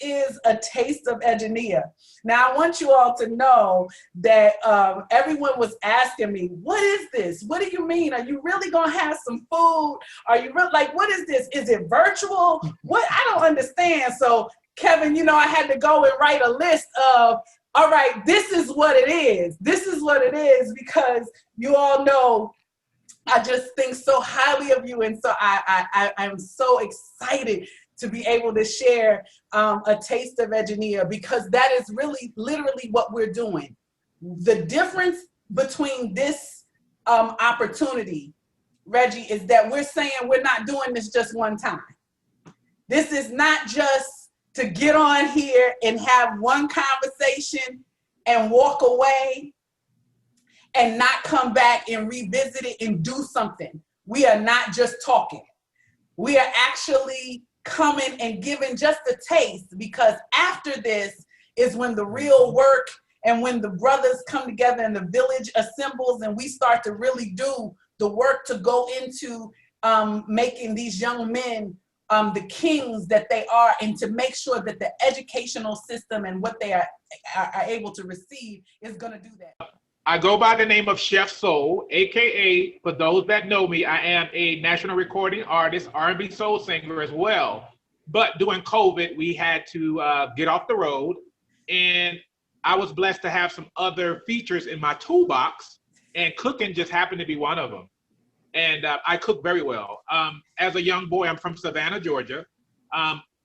is a taste of Edgenia. Now, I want you all to know that everyone was asking me, what is this? What do you mean? Are you really going to have some food? Are you really, like, what is this? Is it virtual? What? I don't understand. So, Kevin, you know, I had to go and write a list of, all right, this is what it is. This is what it is, because you all know I just think so highly of you. And so I'm so excited to be able to share a taste of Edgenia, because that is really literally what we're doing. The difference between this opportunity, Reggie, is that we're saying we're not doing this just one time. This is not just to get on here and have one conversation and walk away and not come back and revisit it and do something. We are not just talking. We are actually coming and giving just a taste, because after this is when the real work and when the brothers come together and the village assembles and we start to really do the work to go into making these young men the kings that they are, and to make sure that the educational system and what they are able to receive is going to do that. I go by the name of Chef Soul, AKA, for those that know me, I am a national recording artist, R&B soul singer as well. But during COVID, we had to get off the road, and I was blessed to have some other features in my toolbox, and cooking just happened to be one of them. And I cook very well. As a young boy, I'm from Savannah, Georgia.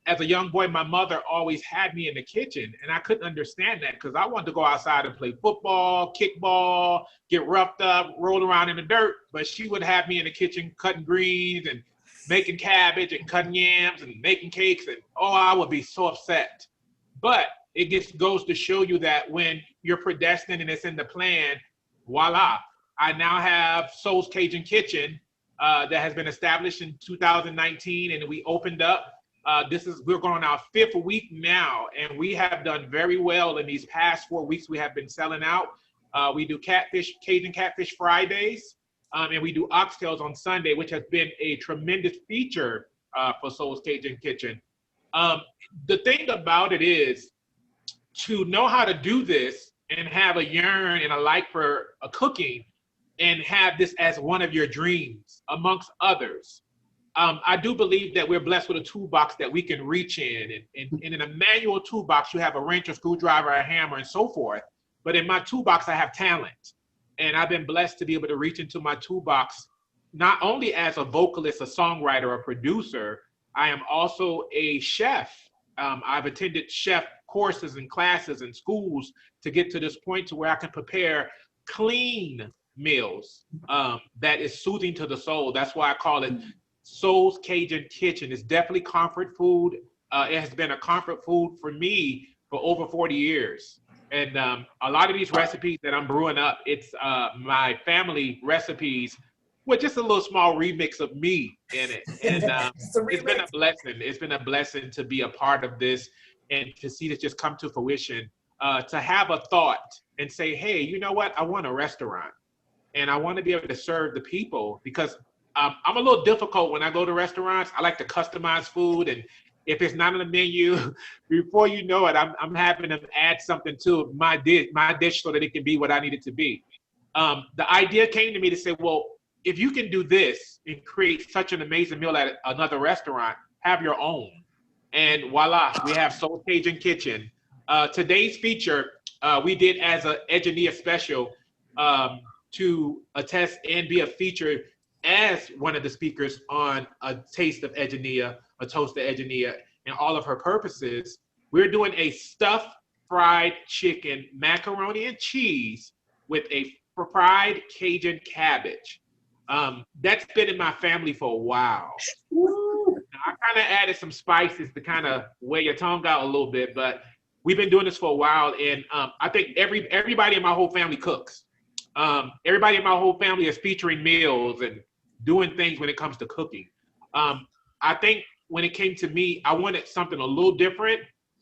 As a young boy, my mother always had me in the kitchen, and I couldn't understand that because I wanted to go outside and play football, kickball, get roughed up, roll around in the dirt. But she would have me in the kitchen cutting greens and making cabbage and cutting yams and making cakes, and oh, I would be so upset. But it just goes to show you that when you're predestined and it's in the plan, voila. I now have Soul's Cajun Kitchen that has been established in 2019, and we opened up. We're going on our 5th week now, and we have done very well in these past 4 weeks. We have been selling out. We do Cajun catfish Fridays, and we do oxtails on Sunday, which has been a tremendous feature for Soul's Cajun Kitchen. The thing about it is to know how to do this and have a yearn and a like for cooking and have this as one of your dreams amongst others. I do believe that we're blessed with a toolbox that we can reach in. And in a manual toolbox, you have a wrench, a screwdriver, a hammer, and so forth. But in my toolbox, I have talent. And I've been blessed to be able to reach into my toolbox, not only as a vocalist, a songwriter, a producer, I am also a chef. I've attended chef courses and classes and schools to get to this point to where I can prepare clean meals that is soothing to the soul. That's why I call it Soul's Cajun Kitchen. It's definitely comfort food. It has been a comfort food for me for over 40 years. And a lot of these recipes that I'm brewing up, it's my family recipes with just a little small remix of me in it. And it's been a blessing. It's been a blessing to be a part of this and to see this just come to fruition, to have a thought and say, hey, you know what? I want a restaurant and I want to be able to serve the people, because I'm a little difficult when I go to restaurants. I like to customize food, and if it's not on the menu, before you know it, I'm having them add something to my dish so that it can be what I need it to be. The idea came to me to say, well, if you can do this and create such an amazing meal at another restaurant, have your own. And voila, we have Soul Cajun Kitchen. Today's feature, we did as an Edgenia special to attest and be a feature as one of the speakers on A Taste of Edgenia, A Toast of Edgenia, and all of her purposes. We're doing a stuffed fried chicken, macaroni and cheese with a fried Cajun cabbage. That's been in my family for a while. Now, I kind of added some spices to kind of wear your tongue out a little bit, but we've been doing this for a while, and I think everybody in my whole family cooks. Everybody in my whole family is featuring meals and doing things when it comes to cooking. I think when it came to me, I wanted something a little different,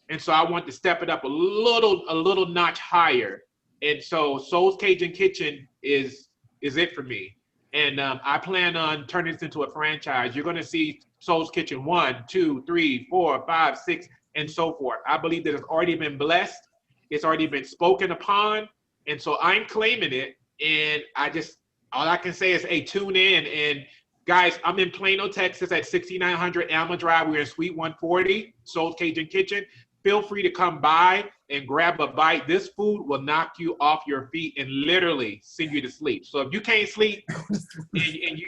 and so I wanted to step it up a little notch higher. And so Soul's Cajun Kitchen is it for me. And I plan on turning this into a franchise. You're going to see Soul's Kitchen 1, 2, 3, 4, 5, 6, and so forth. I believe that it's already been blessed. It's already been spoken upon. And so I'm claiming it. And all I can say is, hey, tune in. And guys, I'm in Plano, Texas at 6900 Alma Drive. We're in Suite 140, Soul's Cajun Kitchen. Feel free to come by and grab a bite. This food will knock you off your feet and literally send you to sleep. So if you can't sleep and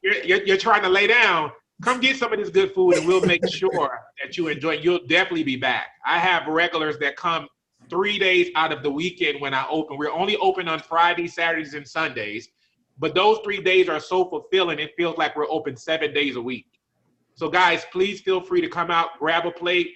you're trying to lay down, come get some of this good food and we'll make sure that you enjoy it. You'll definitely be back. I have regulars that come 3 days out of the weekend when I open. We're only open on Fridays, Saturdays, and Sundays. But those 3 days are so fulfilling, it feels like we're open 7 days a week. So guys, please feel free to come out, grab a plate.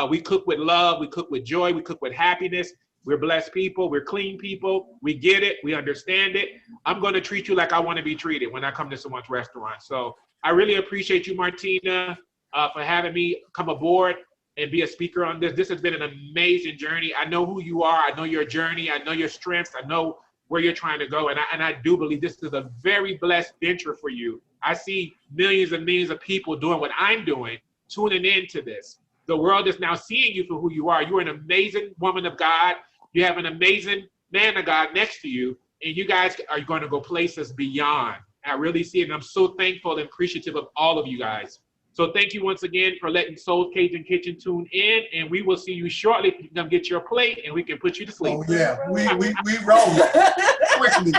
We cook with love, we cook with joy, we cook with happiness. We're blessed people, we're clean people. We get it, we understand it. I'm gonna treat you like I wanna be treated when I come to someone's restaurant. So I really appreciate you, Martina, for having me come aboard and be a speaker on this. This has been an amazing journey. I know who you are, I know your journey, I know your strengths, I know where you're trying to go. And I do believe this is a very blessed venture for you. I see millions and millions of people doing what I'm doing, tuning into this. The world is now seeing you for who you are. You're an amazing woman of God. You have an amazing man of God next to you, and you guys are going to go places beyond. I really see it, and I'm so thankful and appreciative of all of you guys. So thank you once again for letting Soul's Cajun Kitchen tune in, and we will see you shortly. You can come get your plate, and we can put you to sleep. Oh yeah, we roll quickly.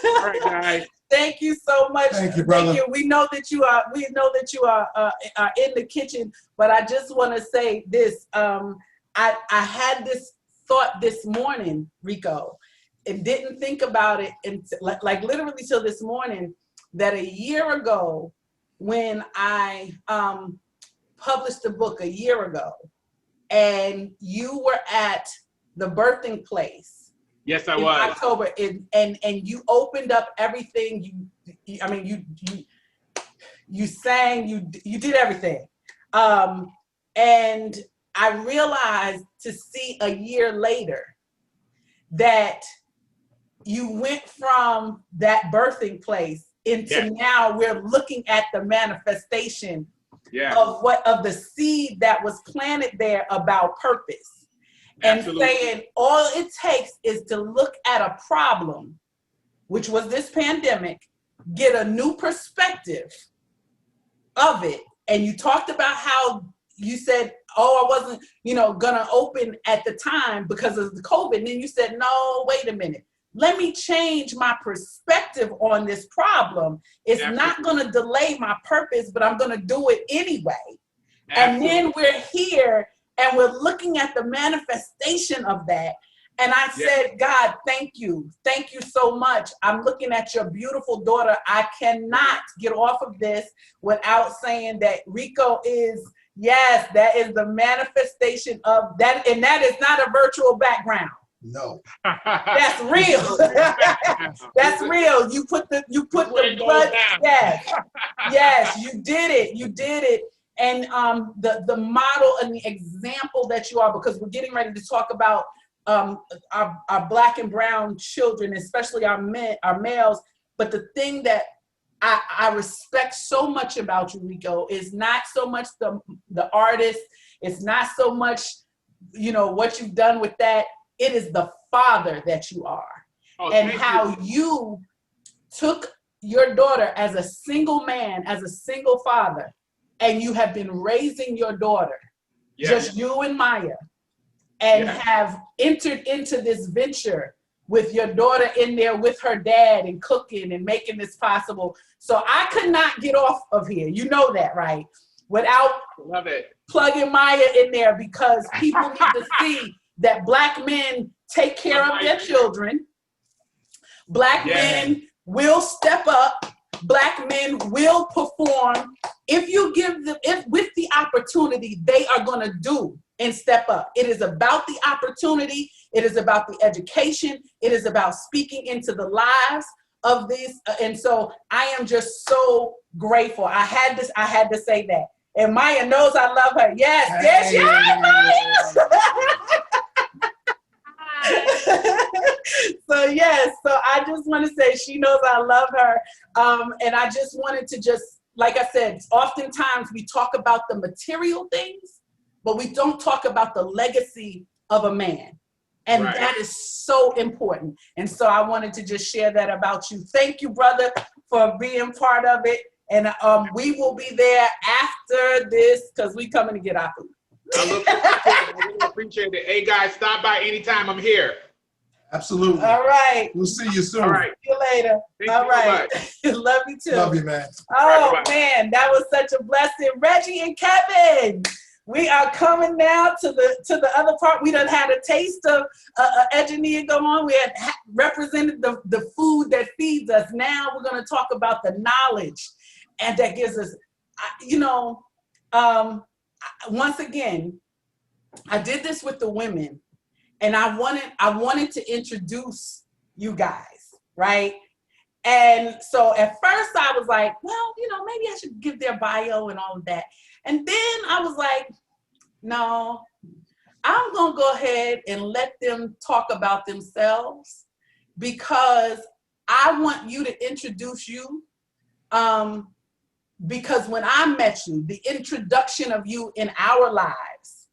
All right, guys. Thank you so much. Thank you, brother. Thank you. We know that you are in the kitchen, but I just want to say this. I had this thought this morning, Rico, and didn't think about it like literally till this morning, that a year ago when I published the book a year ago, and you were at the birthing place. Yes, I in was. October, and you opened up everything. You sang, you did everything, and I realized to see a year later that you went from that birthing place into now we're looking at the manifestation of the seed that was planted there about purpose. Absolutely. And saying all it takes is to look at a problem, which was this pandemic, get a new perspective of it. And you talked about how you said, oh, I wasn't, gonna open at the time because of the COVID. And then you said, no, wait a minute. Let me change my perspective on this problem. It's not gonna delay my purpose, but I'm gonna do it anyway. Absolutely. And then we're here and we're looking at the manifestation of that. And I said, God, thank you. Thank you so much. I'm looking at your beautiful daughter. I cannot get off of this without saying that Rico is, yes, that is the manifestation of that. And that is not a virtual background. No. That's real. That's real. You put the blood. Yes. Yes, you did it. You did it. And the model and the example that you are, because we're getting ready to talk about our Black and brown children, especially our males. But the thing that I respect so much about you, Rico, is not so much the artist. It's not so much, what you've done with that. It is the father that you are. And how you took your daughter as a single man, as a single father, and you have been raising your daughter, just you and Maya, and have entered into this venture with your daughter in there with her dad and cooking and making this possible. So I could not get off of here. You know that, right? Without plugging Maya in there, because people need to see that Black men take care of their children. Black men will step up. Black men will perform. If you give them, with the opportunity, they are going to do and step up. It is about the opportunity. It is about the education. It is about speaking into the lives of these. And so I am just so grateful. I had to say that. And Maya knows I love her. Yes, Maya. So I just want to say she knows I love her. And I just wanted to just like I said, oftentimes we talk about the material things, but we don't talk about the legacy of a man. And Right. that is so important. And so I wanted to just share that about you. Thank you, brother, for being part of it. And we will be there after this because we coming to get our food. I look forward to it. I really appreciate it. Hey, guys, stop by anytime. I'm here. Absolutely. All right. We'll see you soon. All right. See you later. Thank All you right. so Love you too. Love you, man. Oh, Bye-bye. man, that was such a blessing. Reggie and Kevin, we are coming now to the other part. We done had a taste of engineer go on. We had represented the food that feeds us. Now we're going to talk about the knowledge, and that gives us, once again, I did this with the women, and I wanted to introduce you guys, right? And so at first I was like, well, maybe I should give their bio and all of that. And then I was like, no, I'm going to go ahead and let them talk about themselves, because I want you to introduce you. Because when I met you, the introduction of you in our lives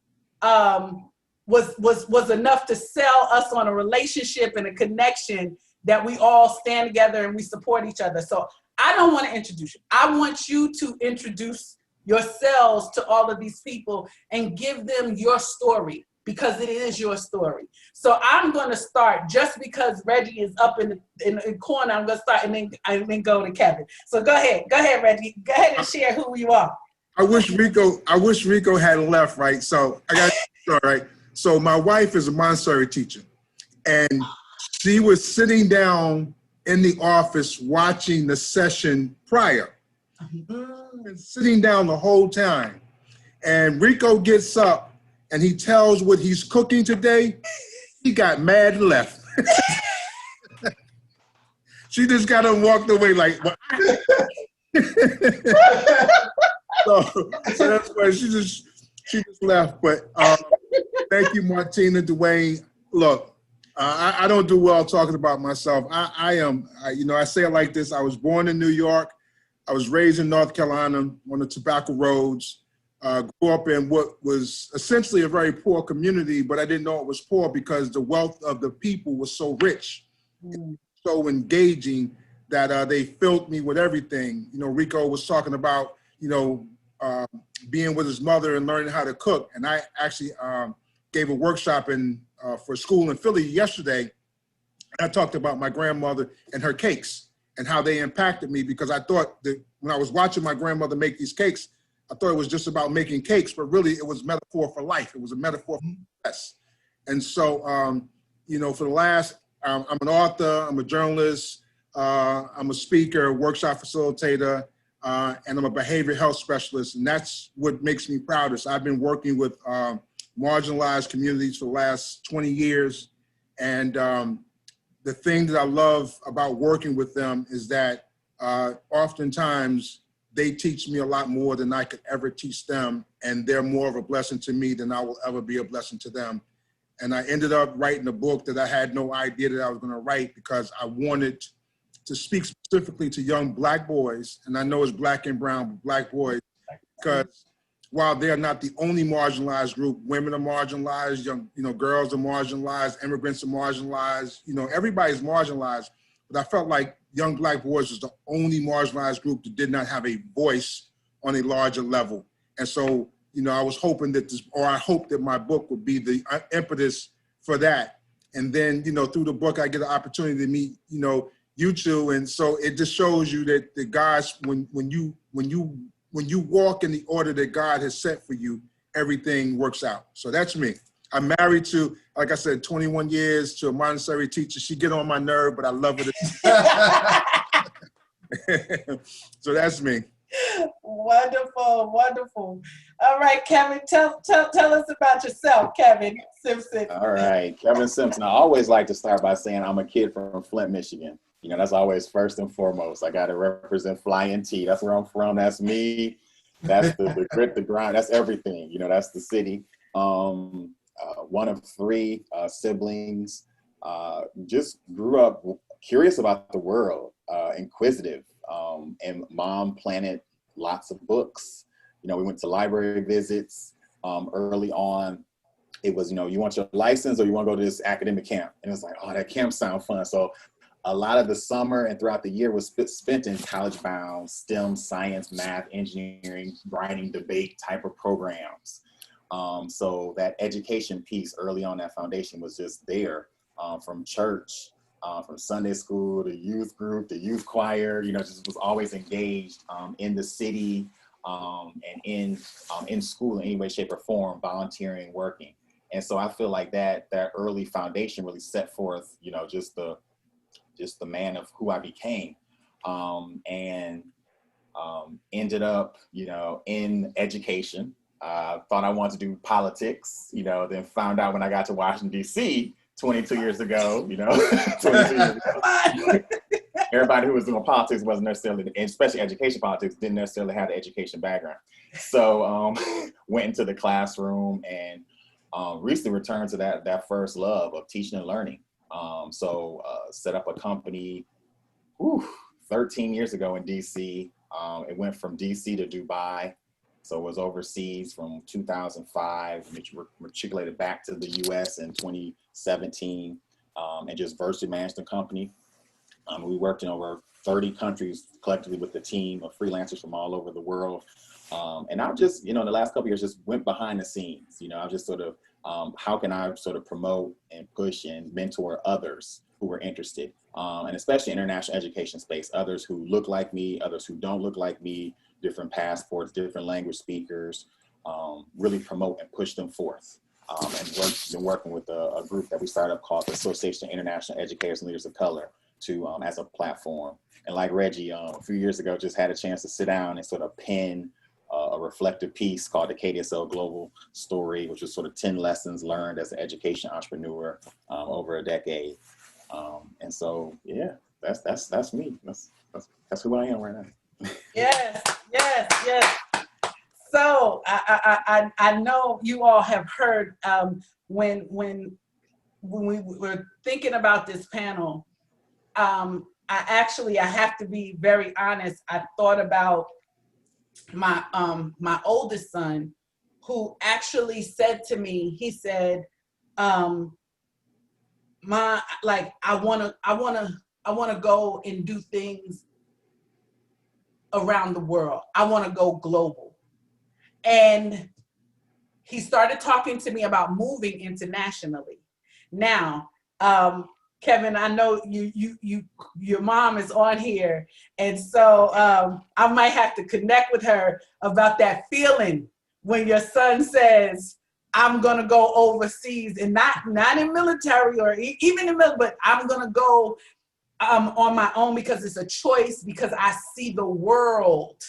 was enough to sell us on a relationship and a connection that we all stand together and we support each other. So I don't want to introduce you. I want you to introduce yourselves to all of these people and give them your story, because it is your story. So I'm going to start, just because Reggie is up in the corner. I'm going to start and then go to Kevin. So go ahead, Reggie. Go ahead and share who you are. I wish Rico had left, right? So I got to start, right? So my wife is a Montessori teacher, and she was sitting down in the office watching the session prior, and sitting down the whole time. And Rico gets up and he tells what he's cooking today. He got mad and left. She just got up and walked away like, what? so that's why she just left. But thank you, Martina, Dwayne. Look, I don't do well talking about myself. I say it like this. I was born in New York. I was raised in North Carolina on the tobacco roads. Grew up in what was essentially a very poor community, but I didn't know it was poor because the wealth of the people was so rich, so engaging that they filled me with everything. Rico was talking about, being with his mother and learning how to cook. And I actually gave a workshop for school in Philly yesterday. I talked about my grandmother and her cakes and how they impacted me, because I thought that when I was watching my grandmother make these cakes, I thought it was just about making cakes, but really it was a metaphor for life. It was a metaphor for success. And so, for the last, I'm an author, I'm a journalist, I'm a speaker, workshop facilitator, and I'm a behavioral health specialist. And that's what makes me proudest. I've been working with marginalized communities for the last 20 years. And the thing that I love about working with them is that oftentimes they teach me a lot more than I could ever teach them. And they're more of a blessing to me than I will ever be a blessing to them. And I ended up writing a book that I had no idea that I was going to write, because I wanted to speak specifically to young Black boys. And I know it's Black and brown, but Black boys, because while they're not the only marginalized group, women are marginalized, girls are marginalized, immigrants are marginalized, everybody's marginalized. But I felt like young Black boys was the only marginalized group that did not have a voice on a larger level. And so, I was hoping that I hope that my book would be the impetus for that. And then, through the book, I get an opportunity to meet, you two. And so it just shows you that the guys, when you walk in the order that God has set for you, everything works out. So that's me. I'm married to, like I said, 21 years, to a Montessori teacher. She get on my nerve, but I love her. So that's me. Wonderful, wonderful. All right, Kevin, tell us about yourself, Kevin Simpson. All right, Kevin Simpson. I always like to start by saying I'm a kid from Flint, Michigan. That's always first and foremost. I got to represent Flying T. That's where I'm from. That's me. That's the grit, the grind. That's everything. That's the city. One of three siblings. Just grew up curious about the world, inquisitive. And mom planted lots of books. You know, we went to library visits. Early on, it was, you know, you want your license or you want to go to this academic camp? And it's like, oh, that camp sounds fun. So a lot of the summer and throughout the year was spent in college-bound STEM, science, math, engineering, writing, debate type of programs. So that education piece early on, that foundation was just there, from church, from Sunday school, to youth group, to youth choir, you know, just was always engaged in the city and in school in any way, shape, or form, volunteering, working. And so I feel like that early foundation really set forth, you know, just the man of who I became, and ended up, you know, in education. Thought I wanted to do politics, you know, then found out when I got to Washington, D.C. 22 years ago, you know, 22 years ago. Everybody who was doing politics wasn't necessarily, especially education politics, didn't necessarily have the education background. So went into the classroom and recently returned to that first love of teaching and learning. So set up a company 13 years ago in DC. It went from DC to Dubai. So it was overseas from 2005, matriculated back to the US in 2017, and just virtually managed the company. We worked in over 30 countries collectively with the team of freelancers from all over the world. And I've just, you know, in the last couple of years, just went behind the scenes. You know, I've just sort of, how can I sort of promote and push and mentor others who are interested, and especially international education space, others who look like me, others who don't look like me, different passports, different language speakers, really promote and push them forth. And been working with a group that we started up called the Association of International Educators and Leaders of Color to as a platform. And like Reggie, a few years ago, just had a chance to sit down and sort of pen a reflective piece called the KDSL Global Story, which was sort of 10 lessons learned as an education entrepreneur over a decade. And so, yeah, that's me. That's who I am right now. Yes. So I know you all have heard when we were thinking about this panel. I have to be very honest. I thought about my oldest son, who actually said to me, he said, I want to go and do things around the world. I want to go global. And he started talking to me about moving internationally. Now, Kevin, I know your mom is on here, and so I might have to connect with her about that feeling when your son says, "I'm gonna go overseas," and not in military or even in military, but I'm gonna go on my own because it's a choice, because I see the world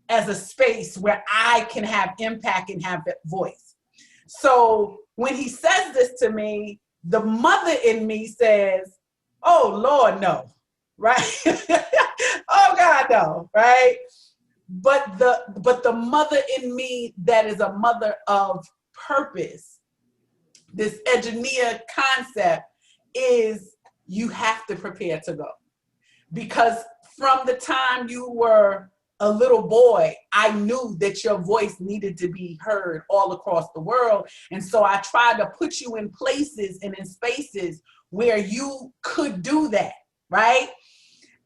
as a space where I can have impact and have that voice. So when he says this to me, the mother in me says, "Oh Lord, no," right? "Oh God, no," right? But the mother in me that is a mother of purpose, this Eugenia concept is, you have to prepare to go. Because from the time you were a little boy, I knew that your voice needed to be heard all across the world. And so I tried to put you in places and in spaces where you could do that, right?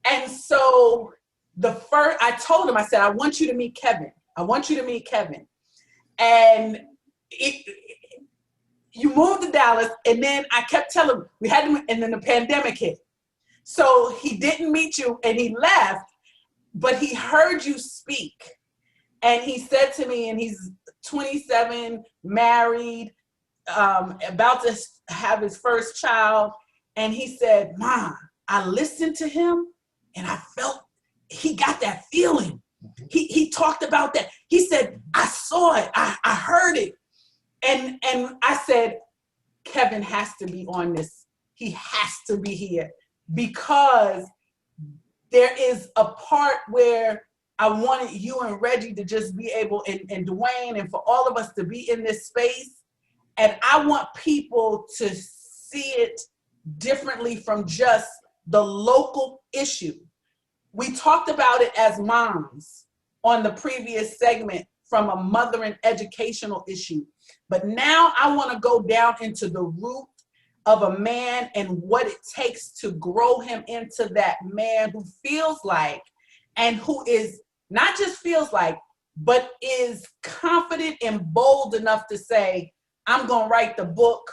And so I told him, I said, "I want you to meet Kevin. I want you to meet Kevin." And you moved to Dallas, and then I kept telling him, we had him, and then the pandemic hit. So he didn't meet you, and he left, but he heard you speak. And he said to me, and he's 27, married, about to have his first child. And he said, "Mom, I listened to him, and I felt he got that feeling. He talked about that. He said, I saw it, I heard it." And I said, "Kevin has to be on this. He has to be here, because there is a part where I wanted you and Reggie to just be able, and Dwayne, and for all of us to be in this space. And I want people to see it differently from just the local issue." We talked about it as moms on the previous segment from a mother and educational issue. But now I want to go down into the root of a man and what it takes to grow him into that man who feels like, and who is not just feels like, but is confident and bold enough to say, I'm going to write the book.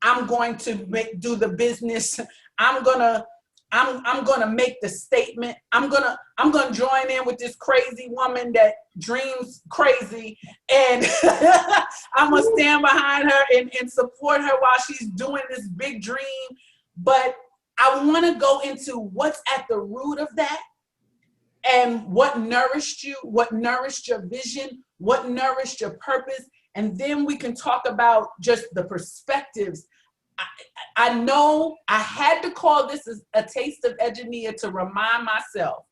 I'm going to do the business. I'm gonna make the statement. I'm gonna join in with this crazy woman that dreams crazy, and I'm gonna stand behind her and support her while she's doing this big dream. But I want to go into what's at the root of that, and what nourished you, what nourished your vision, what nourished your purpose, and then we can talk about just the perspectives. I know I had to call this a taste of Edgenia to remind myself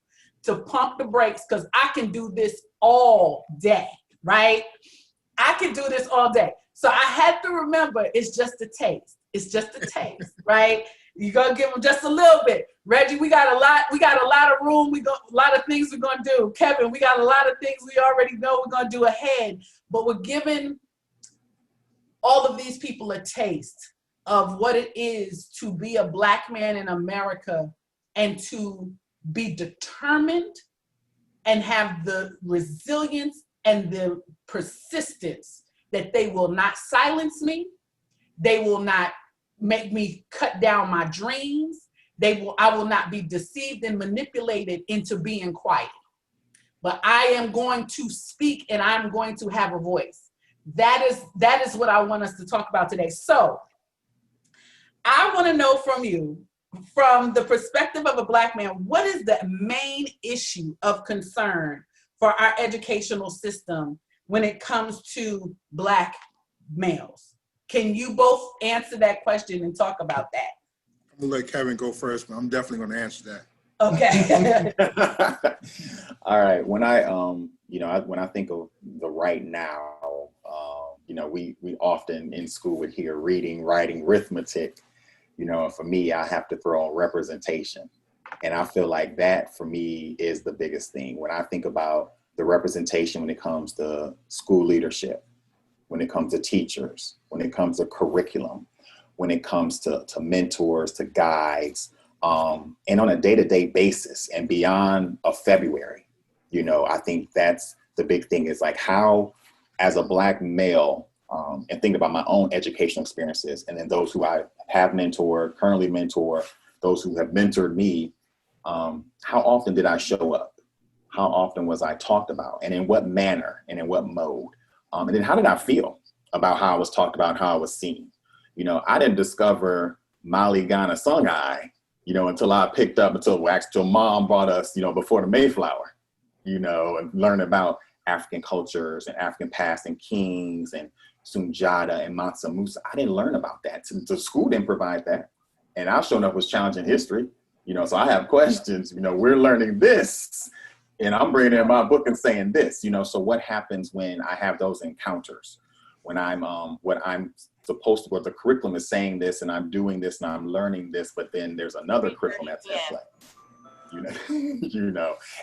to pump the brakes, because I can do this all day, right? I can do this all day. So I had to remember, it's just a taste. It's just a taste, right? You're gonna give them just a little bit. Reggie, we got a lot of room. We got a lot of things we're gonna do. Kevin, we got a lot of things we already know we're gonna do ahead, but we're giving all of these people a taste of what it is to be a Black man in America, and to be determined and have the resilience and the persistence that they will not silence me. They will not make me cut down my dreams. I will not be deceived and manipulated into being quiet. But I am going to speak, and I'm going to have a voice. That is what I want us to talk about today. So I want to know from you, from the perspective of a Black man, what is the main issue of concern for our educational system when it comes to Black males? Can you both answer that question and talk about that? I'm gonna let Kevin go first, but I'm definitely gonna answer that. Okay. All right. When I when I think of the right now, we often in school would hear reading, writing, arithmetic. And for me, I have to throw on representation. And I feel like that for me is the biggest thing. When I think about the representation when it comes to school leadership, when it comes to teachers, when it comes to curriculum, when it comes to mentors, to guides, and on a day-to-day basis and beyond of February, I think that's the big thing, is like how, as a Black male, and think about my own educational experiences, and then those who I have mentored, currently mentor, those who have mentored me, how often did I show up? How often was I talked about, and in what manner and in what mode? And then how did I feel about how I was talked about, how I was seen? I didn't discover Molly Ghana Sung I, until I picked up, until mom brought us, before the Mayflower, and learn about African cultures and African past and kings and Sunjata and Mansa Musa. I didn't learn about that. The school didn't provide that. And I showing up was challenging history, so I have questions, we're learning this, and I'm bringing in my book and saying this, so what happens when I have those encounters, when I'm, what I'm supposed to, what the curriculum is saying this, and I'm doing this and I'm learning this, but then there's another curriculum that's at play,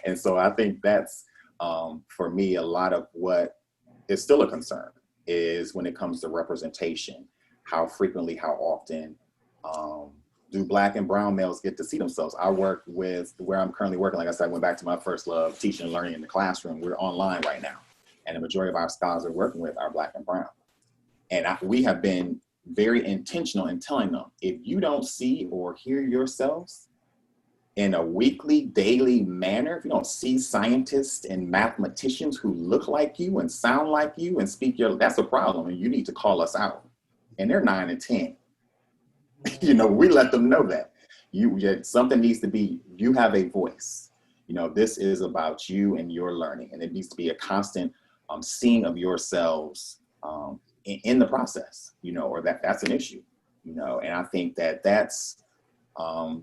and so I think that's, for me, a lot of what is still a concern is when it comes to representation, how frequently, how often do Black and brown males get to see themselves? I work with, where I'm currently working, like I said, I went back to my first love, teaching and learning in the classroom. We're online right now. And the majority of our scholars we're working with are Black and brown. And we have been very intentional in telling them, if you don't see or hear yourselves in a weekly, daily manner, if you don't see scientists and mathematicians who look like you and sound like you and speak that's a problem, and you need to call us out. And they're 9 and 10. We let them know that something needs to be, you have a voice. This is about you and your learning, and it needs to be a constant seeing of yourselves in the process, or that's an issue, and I think that's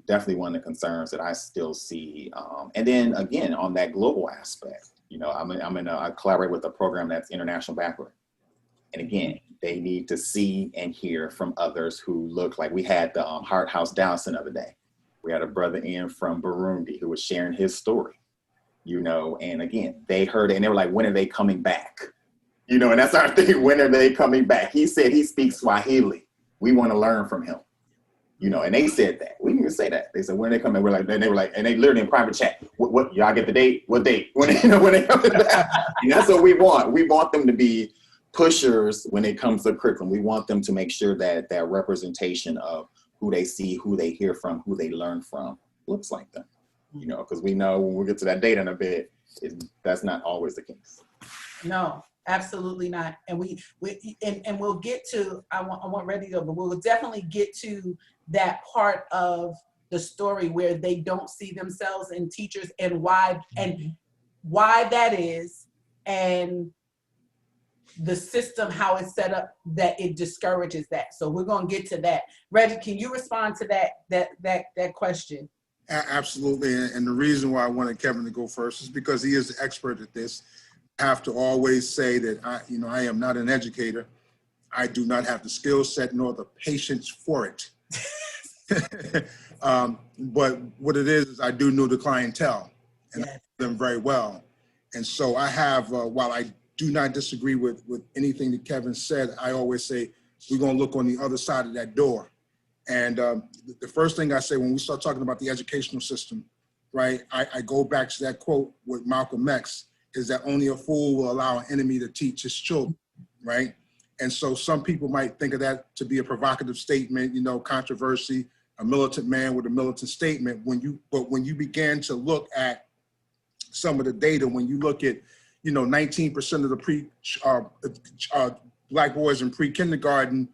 definitely one of the concerns that I still see. And then again, on that global aspect, I collaborate with a program that's international backward. And again, they need to see and hear from others who look like, we had the Heart House Dallas the other day. We had a brother in from Burundi who was sharing his story, you know, and again, they heard it and they were like, when are they coming back? You know, and that's our thing, when are they coming back? He said he speaks Swahili. We want to learn from him. You know, and they said that. We didn't even say that. They said, when are they coming? We're like, and they were like, and they literally in private chat, what y'all get the date? What date? When, you know, when they come back. And that's what we want. We want them to be pushers when it comes to curriculum. We want them to make sure that that representation of who they see, who they hear from, who they learn from looks like them. You know, because we know when we get to that date in a bit, that's not always the case. No, absolutely not. And we'll get to, I want Ready to go, but we'll definitely get to that part of the story where they don't see themselves in teachers and why that is, and the system, how it's set up, that it discourages that. So we're going to get to that. Reggie, can you respond to that question? Absolutely. And the reason why I wanted Kevin to go first is because he is the expert at this. I have to always say that I am not an educator. I do not have the skill set nor the patience for it. But what it is I do know the clientele, and I know them very well. And so I have, while I do not disagree with anything that Kevin said, I always say, we're going to look on the other side of that door. And the first thing I say when we start talking about the educational system, right, I go back to that quote with Malcolm X, is that only a fool will allow an enemy to teach his children, right? And so some people might think of that to be a provocative statement, you know, controversy, a militant man with a militant statement. But when you begin to look at some of the data, when you look at, you know, 19% of the Black boys in pre-kindergarten,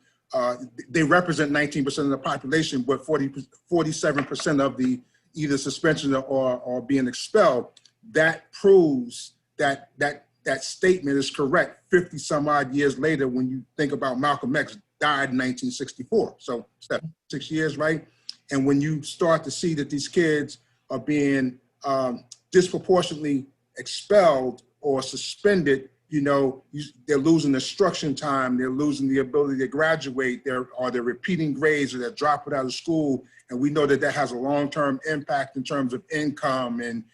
they represent 19% of the population, but 47% of the either suspension or being expelled. That proves that statement is correct 50 some odd years later when you think about Malcolm X died in 1964. So 6 years, right? And when you start to see that these kids are being disproportionately expelled or suspended, you know, they're losing instruction time, they're losing the ability to graduate, they're repeating grades, or they're dropping out of school. And we know that has a long-term impact in terms of income and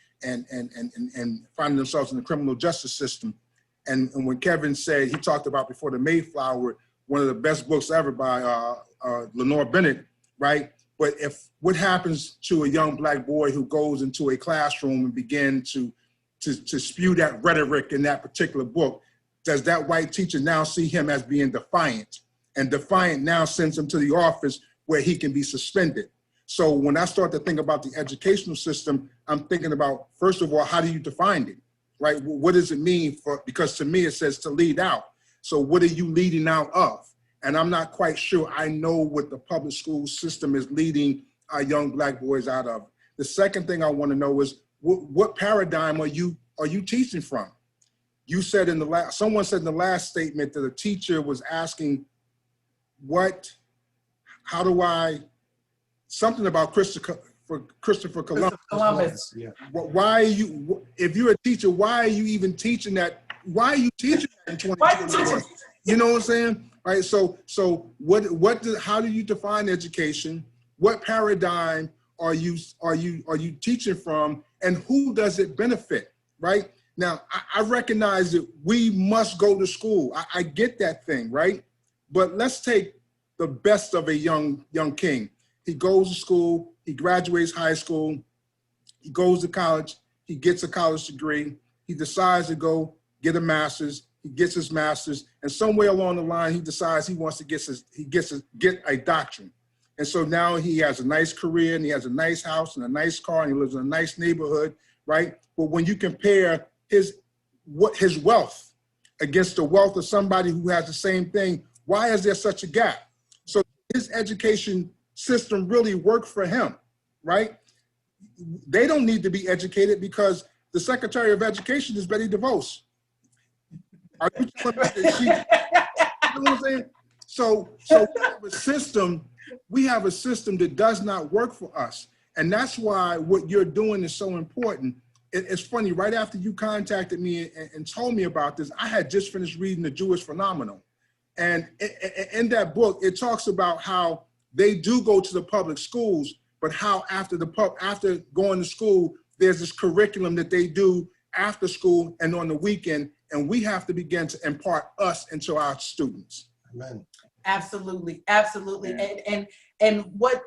finding themselves in the criminal justice system. And when Kevin said, he talked about Before the Mayflower, one of the best books ever by Lenore Bennett, right? But what happens to a young Black boy who goes into a classroom and begin to spew that rhetoric in that particular book, does that white teacher now see him as being defiant? And defiant now sends him to the office where he can be suspended. So when I start to think about the educational system, I'm thinking about, first of all, how do you define it, right? What does it mean because to me it says to lead out. So what are you leading out of? And I'm not quite sure I know what the public school system is leading our young Black boys out of. The second thing I want to know is, what paradigm are you teaching from? You said someone said in the last statement that a teacher was asking, something about Christopher Columbus. Yeah. Why are you, if you're a teacher, why are you even teaching that? Why are you teaching that in 2021? You know what I'm saying? Right. So how do you define education? What paradigm are you teaching from, and who does it benefit? Right now, I recognize that we must go to school. I get that thing, right? But let's take the best of a young king. He goes to school, he graduates high school, he goes to college, he gets a college degree, he decides to go get a master's, he gets his master's, and somewhere along the line, he decides he wants to get a doctorate. And so now he has a nice career, and he has a nice house and a nice car, and he lives in a nice neighborhood, right? But when you compare his wealth against the wealth of somebody who has the same thing, why is there such a gap? So his education system really worked for him, right? They don't need to be educated because the Secretary of Education is Betty DeVos. Are you telling me that she, you know what I'm saying? So we have a system that does not work for us. And that's why what you're doing is so important. It's funny, right after you contacted me and told me about this, I had just finished reading The Jewish Phenomenon. And in that book, it talks about how they do go to the public schools, but how after going to school, there's this curriculum that they do after school and on the weekend, and we have to begin to impart us into our students. Amen. Absolutely, absolutely. Yeah. And what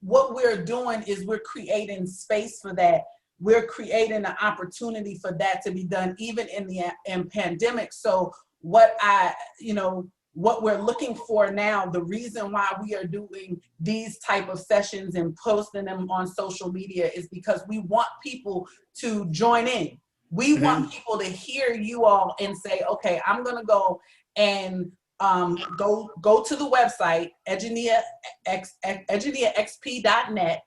we're doing is we're creating space for that. We're creating an opportunity for that to be done even in pandemic. So what we're looking for now, the reason why we are doing these type of sessions and posting them on social media is because we want people to join in. We want people to hear you all and say, okay, I'm gonna go and go to the website, EnginiaXP.net,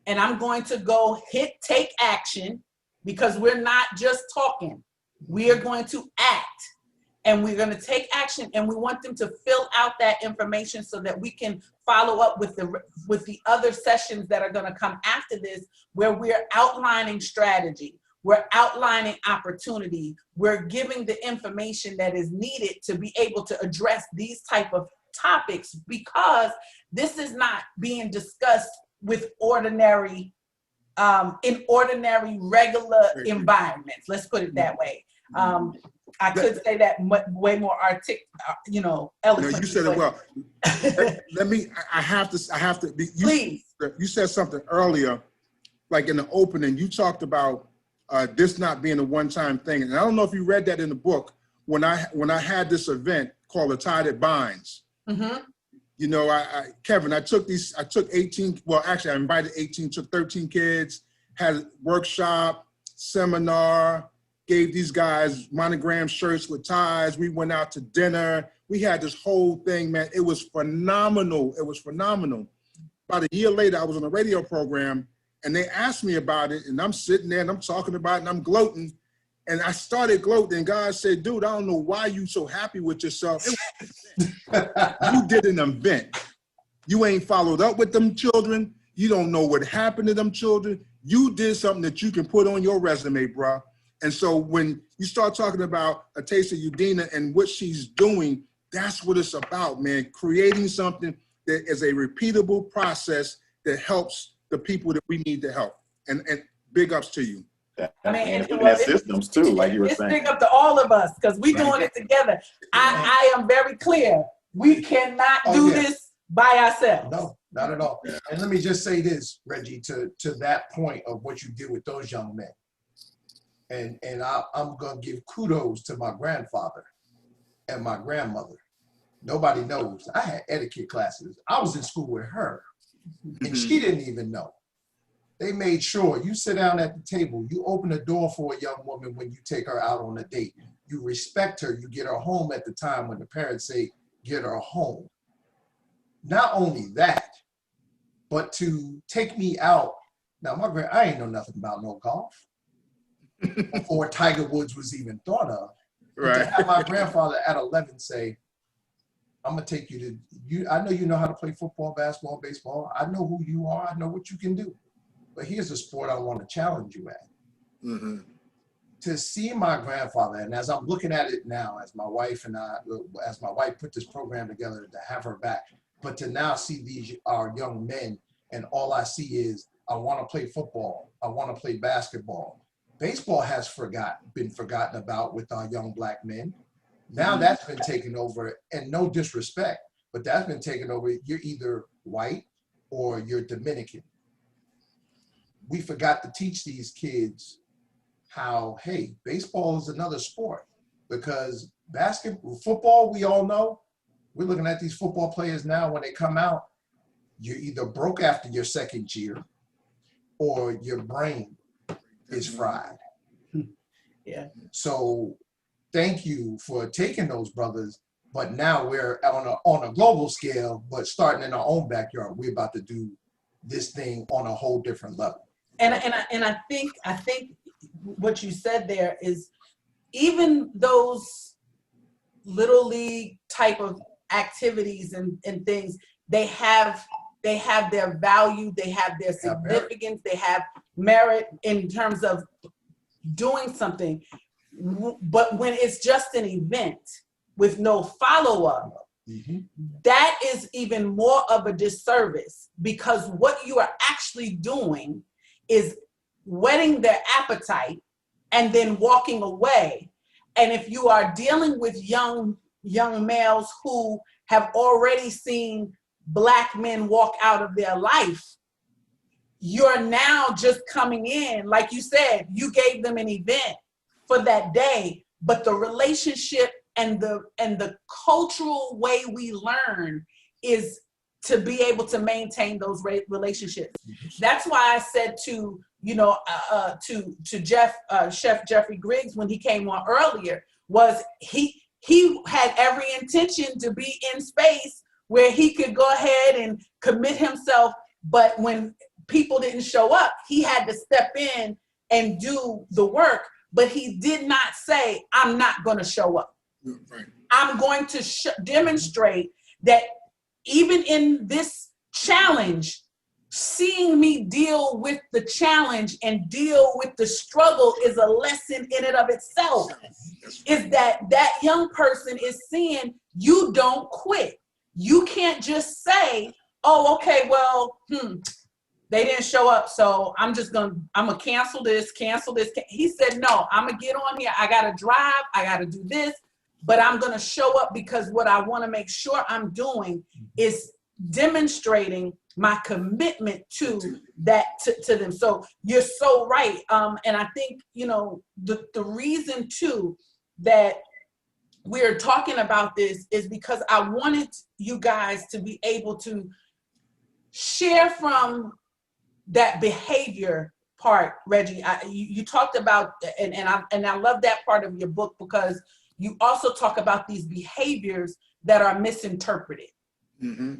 and I'm going to go hit take action, because we're not just talking. We are going to act, and we're going to take action, and we want them to fill out that information so that we can follow up with the other sessions that are going to come after this, where we're outlining strategy. We're outlining opportunity. We're giving the information that is needed to be able to address these type of topics, because this is not being discussed with ordinary, in ordinary, regular environments. Let's put it that way. I could say that way more eloquently. No, you said it well. I have to. Please. You said something earlier, like in the opening, you talked about this not being a one-time thing. And I don't know if you read that in the book, when I had this event called The Tie That Binds. Mm-hmm. You know, Kevin, I took 18, well, actually I invited 18, took 13 kids, had a workshop, seminar, gave these guys monogram shirts with ties. We went out to dinner. We had this whole thing, man. It was phenomenal. It was phenomenal. About a year later, I was on a radio program and they asked me about it, and I'm sitting there and I'm talking about it and I'm gloating. And I started gloating, and God said, dude, I don't know why you so happy with yourself. You did an event. You ain't followed up with them children. You don't know what happened to them children. You did something that you can put on your resume, bro. And so when you start talking about a taste of Udina and what she's doing, that's what it's about, man. Creating something that is a repeatable process that helps the people that we need to help. And big ups to you. I mean, and looking at systems too, like you were saying. It's big up to all of us, because we're doing it together. I am very clear. We cannot do this by ourselves. No, not at all. And let me just say this, Reggie, to that point of what you did with those young men. And I'm going to give kudos to my grandfather and my grandmother. Nobody knows. I had etiquette classes. I was in school with her, and she didn't even know. They made sure you sit down at the table, you open the door for a young woman when you take her out on a date. You respect her, you get her home at the time when the parents say, get her home. Not only that, but to take me out. Now, I ain't know nothing about no golf before Tiger Woods was even thought of. Right. To have my grandfather at 11 say, I'm gonna take you to, I know you know how to play football, basketball, baseball. I know who you are, I know what you can do. But here's a sport I want to challenge you at. Mm-hmm. To see my grandfather, and as I'm looking at it now, as my wife put this program together, to have her back, but to now see our young men, and all I see is, I want to play football, I want to play basketball. Baseball has been forgotten about with our young black men. Now that's been taken over, and no disrespect, but that's been taken over. You're either white or you're Dominican. We forgot to teach these kids how, hey, baseball is another sport, because football, we all know, we're looking at these football players now, when they come out, you're either broke after your second year or your brain is fried. Yeah. So thank you for taking those brothers, but now we're on a global scale, but starting in our own backyard, we're about to do this thing on a whole different level. And I think what you said there is, even those little league type of activities and things, they have their value, they have their significance, they have merit in terms of doing something. But when it's just an event with no follow-up, that is even more of a disservice, because what you are actually doing is whetting their appetite and then walking away. And if you are dealing with young males who have already seen Black men walk out of their life, you're now just coming in, like you said, you gave them an event for that day, but the relationship and the cultural way we learn is to be able to maintain those relationships. That's why I said to, to Chef Jeffrey Griggs when he came on earlier, was he had every intention to be in space where he could go ahead and commit himself, but when people didn't show up, he had to step in and do the work, but he did not say, I'm not going to show up. Right. I'm going to demonstrate that even in this challenge, seeing me deal with the challenge and deal with the struggle is a lesson in and of itself. Is that young person is seeing you don't quit. You can't just say, oh, okay, well, they didn't show up, so I'm gonna cancel this. He said, no, I'm gonna get on here. I gotta drive, I gotta do this, but I'm gonna show up because what I wanna make sure I'm doing is demonstrating my commitment to that, to them. So you're so right. And I think, the reason too that we're talking about this is because I wanted you guys to be able to share from that behavior part. Reggie, you talked about, and I love that part of your book because you also talk about these behaviors that are misinterpreted. Mm-hmm.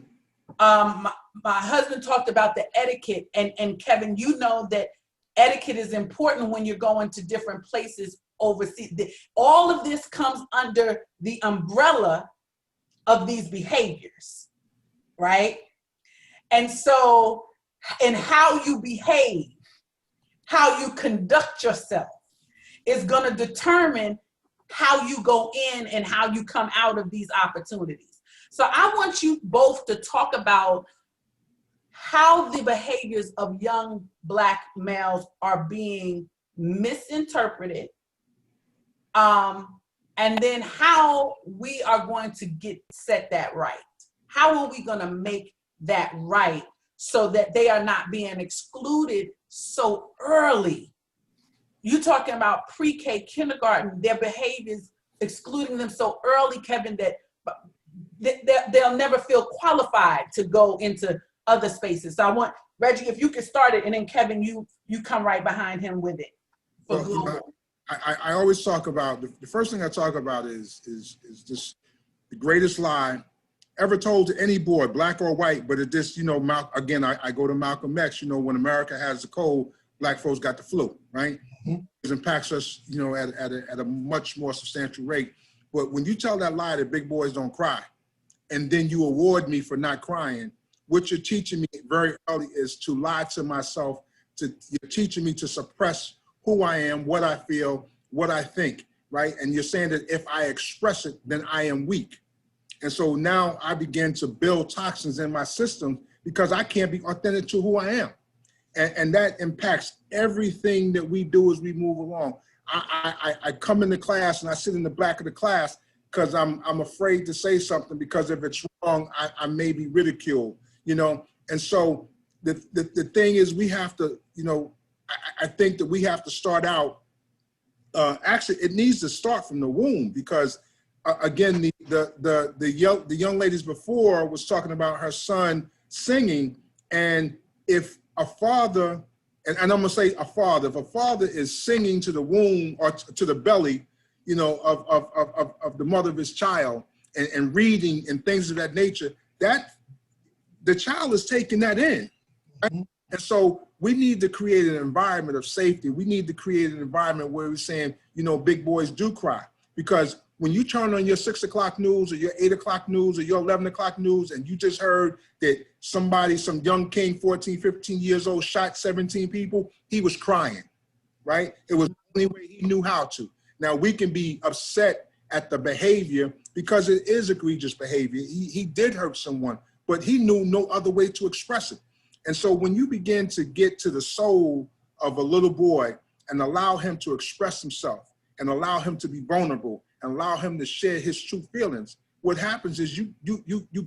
My husband talked about the etiquette, and Kevin, you know that etiquette is important when you're going to different places overseas. All of this comes under the umbrella of these behaviors, right? And so, and how you behave, how you conduct yourself is going to determine how you go in and how you come out of these opportunities. So I want you both to talk about how the behaviors of young Black males are being misinterpreted, and then how we are going to set that right. How are we going to make that right so that they are not being excluded so early? You talking about pre-K, kindergarten, their behaviors excluding them so early, Kevin, that they'll never feel qualified to go into other spaces. So I want, Reggie, if you could start it, and then Kevin, you come right behind him with it. I always talk about, the first thing I talk about is just the greatest lie ever told to any boy, Black or white, but it just, again, I go to Malcolm X, when America has the cold, Black folks got the flu, right? Mm-hmm. It impacts us, at a much more substantial rate. But when you tell that lie that big boys don't cry, and then you award me for not crying, what you're teaching me very early is to lie to myself. You're teaching me to suppress who I am, what I feel, what I think, right? And you're saying that if I express it, then I am weak. And so now I begin to build toxins in my system because I can't be authentic to who I am. And that impacts everything that we do as we move along. I come into class and I sit in the back of the class because I'm afraid to say something because if it's wrong, I may be ridiculed, And so the thing is we have to, I think that we have to start out, actually it needs to start from the womb because again, the young ladies before was talking about her son singing, and if a father, and I'm gonna say a father, if a father is singing to the womb or to the belly, of the mother of his child and reading and things of that nature, that the child is taking that in. Right? And so we need to create an environment of safety. We need to create an environment where we're saying, big boys do cry. Because when you turn on your 6 o'clock news or your 8 o'clock news or your 11 o'clock news and you just heard that some young king, 14, 15 years old, shot 17 people, he was crying, right? It was the only way he knew how to. Now we can be upset at the behavior because it is egregious behavior. He did hurt someone, but he knew no other way to express it. And so when you begin to get to the soul of a little boy and allow him to express himself and allow him to be vulnerable and allow him to share his true feelings, what happens is you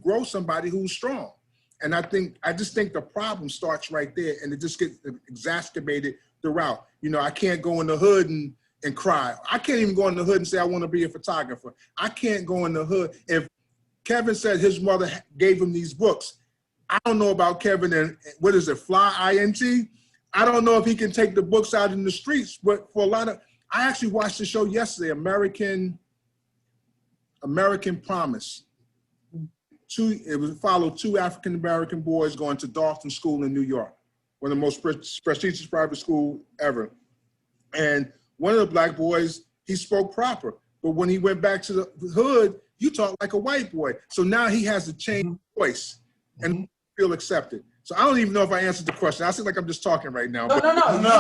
grow somebody who's strong. And I just think the problem starts right there, and it just gets exacerbated throughout. You know, I can't go in the hood and cry. I can't even go in the hood and say I want to be a photographer. I can't go in the hood. If Kevin said his mother gave him these books, I don't know about Kevin and what is it, Fly INT? I don't know if he can take the books out in the streets, but for a lot of, I actually watched the show yesterday, American Promise. It was followed 2 African-American boys going to Dalton School in New York, one of the most prestigious private school ever. And one of the black boys, he spoke proper, but when he went back to the hood, you talk like a white boy. So now he has to change voice and feel accepted. So I don't even know if I answered the question. I seem like I'm just talking right now. No,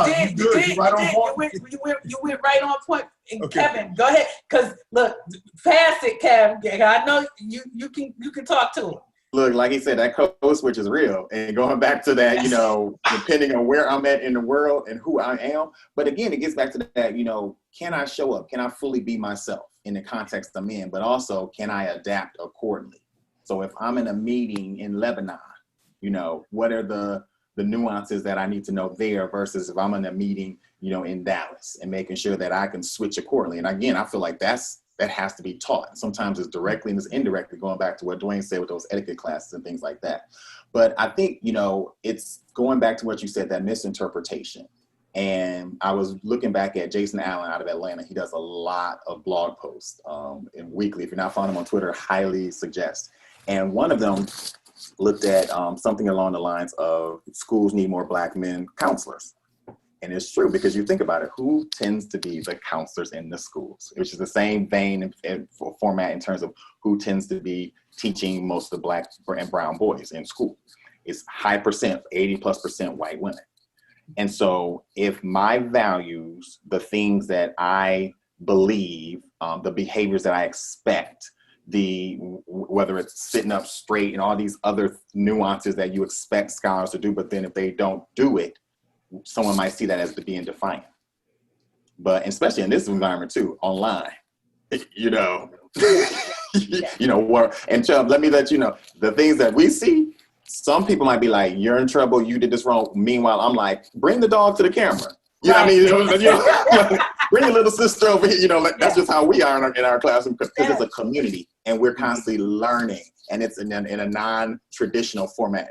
you did. You went right on point. And okay. Kevin, go ahead. Because look, pass it, Kevin. I know you can talk to him. Look, like he said, that code switch is real. And going back to that, you know, depending on where I'm at in the world and who I am. But again, it gets back to that, you know, can I show up? Can I fully be myself in the context I'm in? But also, can I adapt accordingly? So if I'm in a meeting in Lebanon, you know, what are the nuances that I need to know there versus if I'm in a meeting, you know, in Dallas, and making sure that I can switch accordingly. And again, I feel like that has to be taught. Sometimes it's directly and it's indirectly, going back to what Dwayne said with those etiquette classes and things like that. But I think, you know, it's going back to what you said, that misinterpretation. And I was looking back at Jason Allen out of Atlanta. He does a lot of blog posts and weekly. If you're not following him on Twitter, highly suggest. And one of them looked at something along the lines of schools need more black men counselors. And it's true, because you think about it, who tends to be the counselors in the schools, which is the same vein and format in terms of who tends to be teaching most of the black and brown boys in school. It's high percent, 80+% white women. And so if my values, the things that I believe, the behaviors that I expect, whether it's sitting up straight and all these other nuances that you expect scholars to do, but then if they don't do it, someone might see that as being defiant. But especially in this environment too, online, you know, you know, and Chubb, let me let you know, the things that we see, some people might be like, you're in trouble, you did this wrong. Meanwhile, I'm like, bring the dog to the camera. You know what I mean? You know, bring your little sister over here. You know, like, that's just how we are in our classroom, because it's a community and we're constantly learning, and it's in a non-traditional format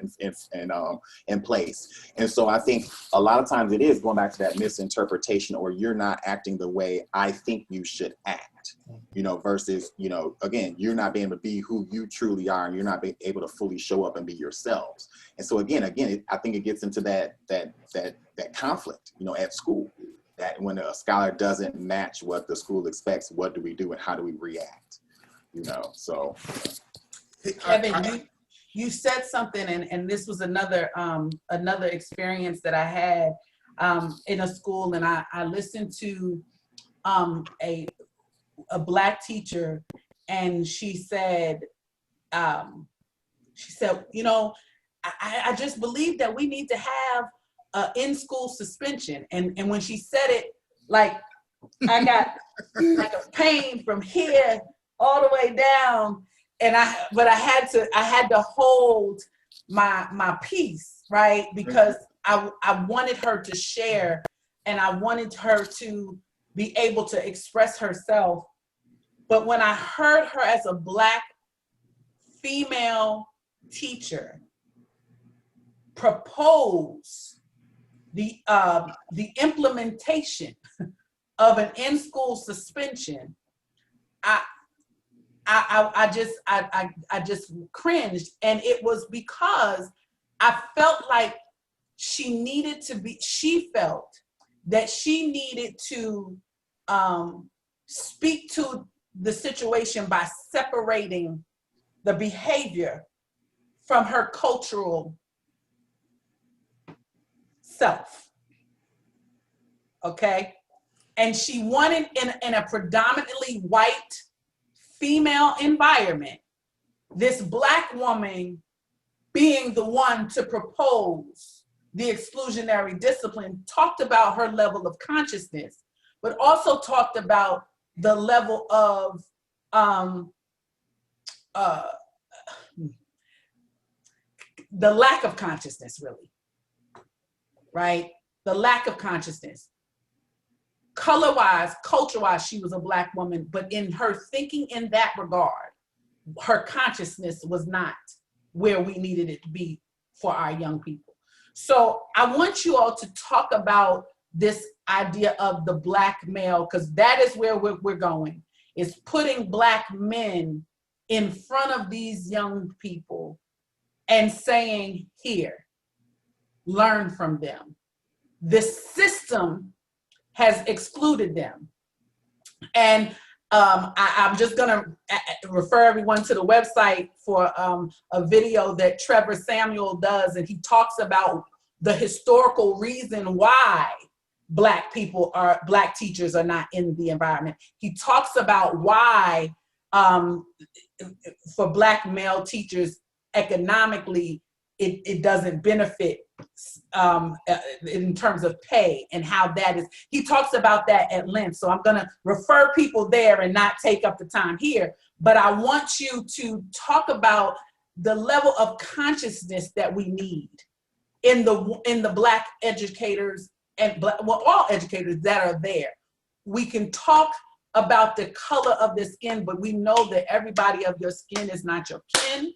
in place. And so I think a lot of times it is going back to that misinterpretation, or you're not acting the way I think you should act, you know, versus, you know, again, you're not being able to be who you truly are, and you're not being able to fully show up and be yourselves. And so again, I think it gets into that conflict, you know, at school, that when a scholar doesn't match what the school expects, what do we do and how do we react, you know? So Kevin, you said something, and this was another experience that I had in a school, and I listened to a black teacher, and she said, you know, I just believe that we need to have in-school suspension. And when she said it, like, I got like a pain from here all the way down, and I had to hold my peace, right? Because I wanted her to share, and I wanted her to be able to express herself. But when I heard her as a black female teacher propose the implementation of an in-school suspension, I just cringed, and it was because I felt like she felt that she needed to speak to the situation by separating the behavior from her cultural self, okay? And she wanted, in a predominantly white female environment, this black woman being the one to propose the exclusionary discipline, talked about her level of consciousness, but also talked about the level of the lack of consciousness, really, right? The lack of consciousness. Color-wise, culture-wise, she was a Black woman, but in her thinking in that regard, her consciousness was not where we needed it to be for our young people. So I want you all to talk about this idea of the Black male, because that is where we're going, is putting Black men in front of these young people and saying, here, learn from them. The system has excluded them. And I'm just gonna refer everyone to the website for a video that Trevor Samuel does, and he talks about the historical reason why Black teachers are not in the environment. He talks about why for Black male teachers, economically, it doesn't benefit in terms of pay and how that is. He talks about that at length. So I'm gonna refer people there and not take up the time here, but I want you to talk about the level of consciousness that we need in the Black educators and all educators that are there. We can talk about the color of their skin, but we know that everybody of your skin is not your kin,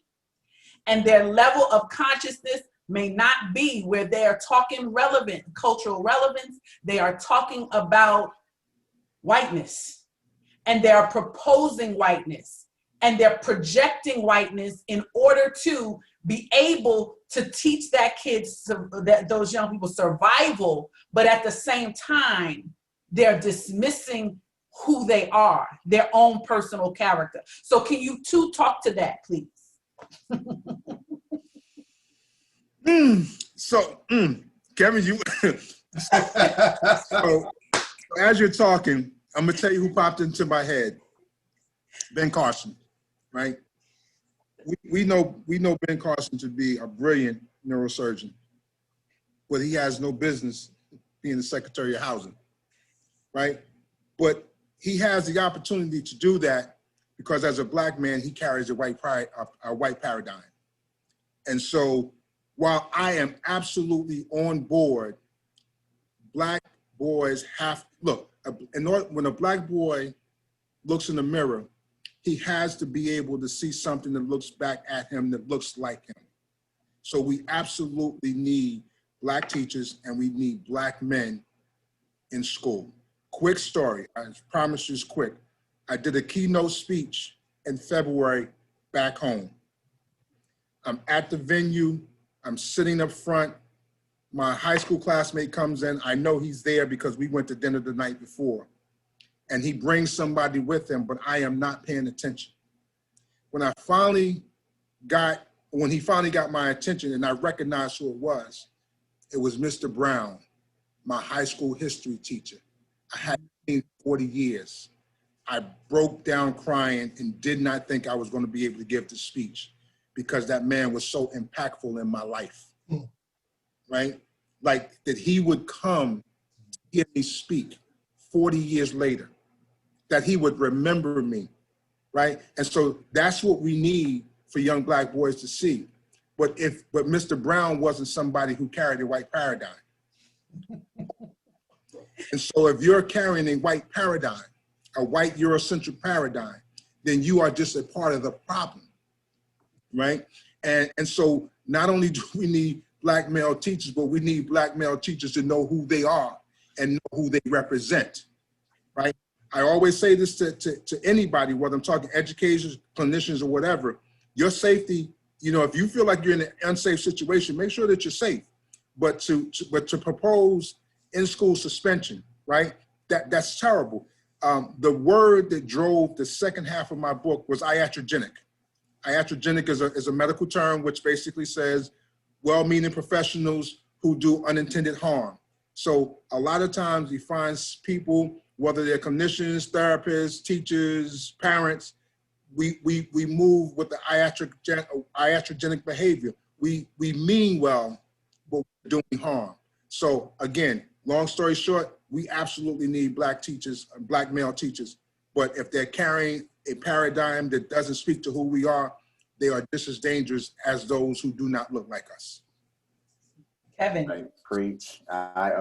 and their level of consciousness may not be where they are talking relevant, cultural relevance. They are talking about whiteness, and they are proposing whiteness, and they're projecting whiteness in order to be able to teach those young people survival, but at the same time, they're dismissing who they are, their own personal character. So can you two talk to that, please? Kevin, you so as you're talking, I'm gonna tell you who popped into my head. Ben Carson, right? We know Ben Carson to be a brilliant neurosurgeon, but he has no business being the Secretary of Housing, right? But he has the opportunity to do that because as a Black man, he carries a white paradigm. And so while I am absolutely on board, Black boys when a Black boy looks in the mirror, he has to be able to see something that looks back at him that looks like him. So we absolutely need Black teachers and we need Black men in school. Quick story, I promise you it's quick. I did a keynote speech in February back home. I'm at the venue, I'm sitting up front. My high school classmate comes in. I know he's there because we went to dinner the night before. And he brings somebody with him, but I am not paying attention. When he finally got my attention and I recognized who it was Mr. Brown, my high school history teacher. I had seen 40 years. I broke down crying and did not think I was going to be able to give the speech because that man was so impactful in my life, right? Like that he would come to hear me speak 40 years later, that he would remember me, right? And so that's what we need for young Black boys to see. But Mr. Brown wasn't somebody who carried a white paradigm. And so if you're carrying a white paradigm, a white Eurocentric paradigm, then you are just a part of the problem, right? And so not only do we need Black male teachers, but we need Black male teachers to know who they are and know who they represent, right? I always say this to anybody, whether I'm talking educators, clinicians, or whatever, your safety, if you feel like you're in an unsafe situation, make sure that you're safe. But to propose in-school suspension, right? That's terrible. The word that drove the second half of my book was iatrogenic. Iatrogenic is a medical term which basically says well-meaning professionals who do unintended harm. So a lot of times we find people, whether they're clinicians, therapists, teachers, parents, we move with the iatrogenic behavior. We mean well, but we're doing harm. So again, long story short, we absolutely need black teachers, black male teachers. But if they're carrying a paradigm that doesn't speak to who we are, they are just as dangerous as those who do not look like us. Kevin. Right, preach.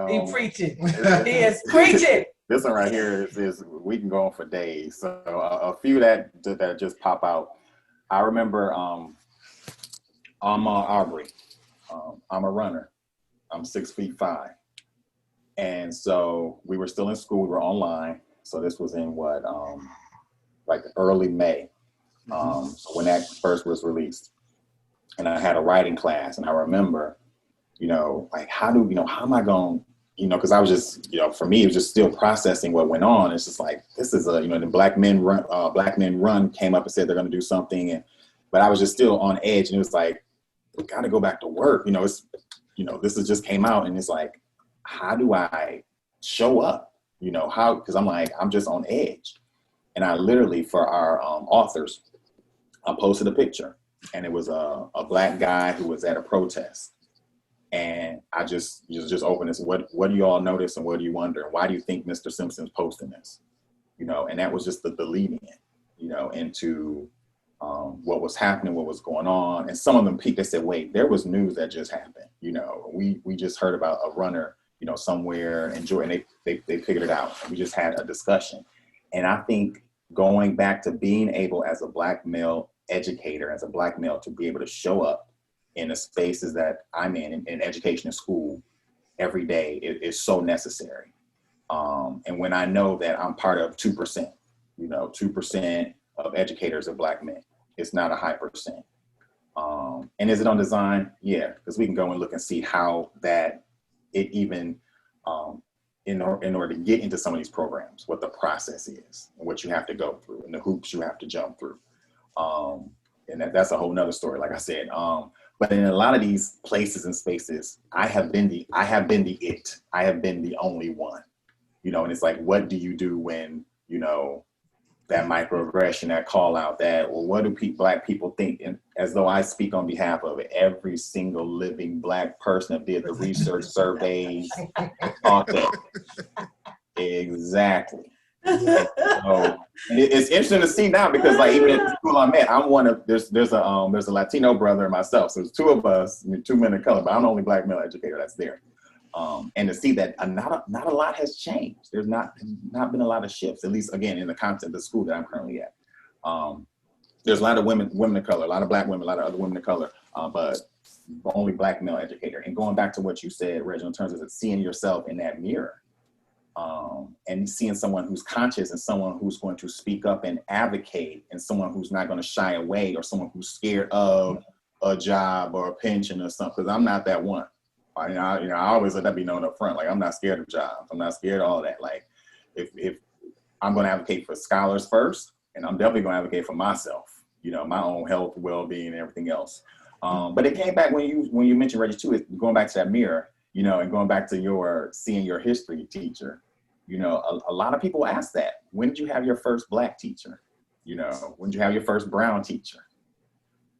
He preaching. He is preaching. This one right here is we can go on for days. So a few that just pop out. I remember I'm Aubrey. I'm a runner. I'm 6'5". And so we were still in school. We were online. So this was in what, like early May. So when that first was released. And I had a writing class, and I remember, like, how am I going, because I was just, for me, it was just still processing what went on. It's just like, this is the Black Men Run came up and said they're going to do something. But I was just still on edge, and it was like, we got to go back to work. This has just came out, and it's like, how do I show up? Because I'm just on edge. And I literally, for our authors, I posted a picture, and it was a black guy who was at a protest. And I just opened this. What do you all notice, and what do you wonder? And why do you think Mr. Simpson's posting this? And that was just the leading in, into what was happening, what was going on. And some of them peeked. They said, "Wait, there was news that just happened. We just heard about a runner, somewhere in Jordan. They figured it out. And we just had a discussion." And I think going back to being able, as a black male educator, as a black male, to be able to show up in the spaces that I'm in education and school every day is so necessary. And when I know that I'm part of 2%, 2% of educators are black men, it's not a high percent. And is it on design? Yeah, because we can go and look and see how that it even, in order to get into some of these programs, what the process is and what you have to go through and the hoops you have to jump through. And that's a whole nother story, like I said. But in a lot of these places and spaces, I have been the only one, and it's like, what do you do when, that microaggression, that call out, that, well, what do black people think? And as though I speak on behalf of every single living black person that did the research, surveys, all that. Exactly. So it's interesting to see now, because like even at the school I'm at, I'm one of there's a Latino brother and myself, so there's two of us, two men of color, but I'm the only black male educator that's there. And to see that not a lot has changed. There's not been a lot of shifts, at least again in the content of the school that I'm currently at. There's a lot of women of color, a lot of black women, a lot of other women of color, but only black male educator. And going back to what you said, Reginald, in terms of seeing yourself in that mirror. And seeing someone who's conscious, and someone who's going to speak up and advocate, and someone who's not going to shy away, or someone who's scared of a job or a pension or something. Because I'm not that one. I always let that be known up front. Like, I'm not scared of jobs. I'm not scared of all that. Like, if I'm going to advocate for scholars first, and I'm definitely going to advocate for myself. My own health, well-being, and everything else. But it came back when you mentioned, Reggie, too, is going back to that mirror. And going back to seeing your history teacher, a lot of people ask that. When did you have your first black teacher? When did you have your first brown teacher?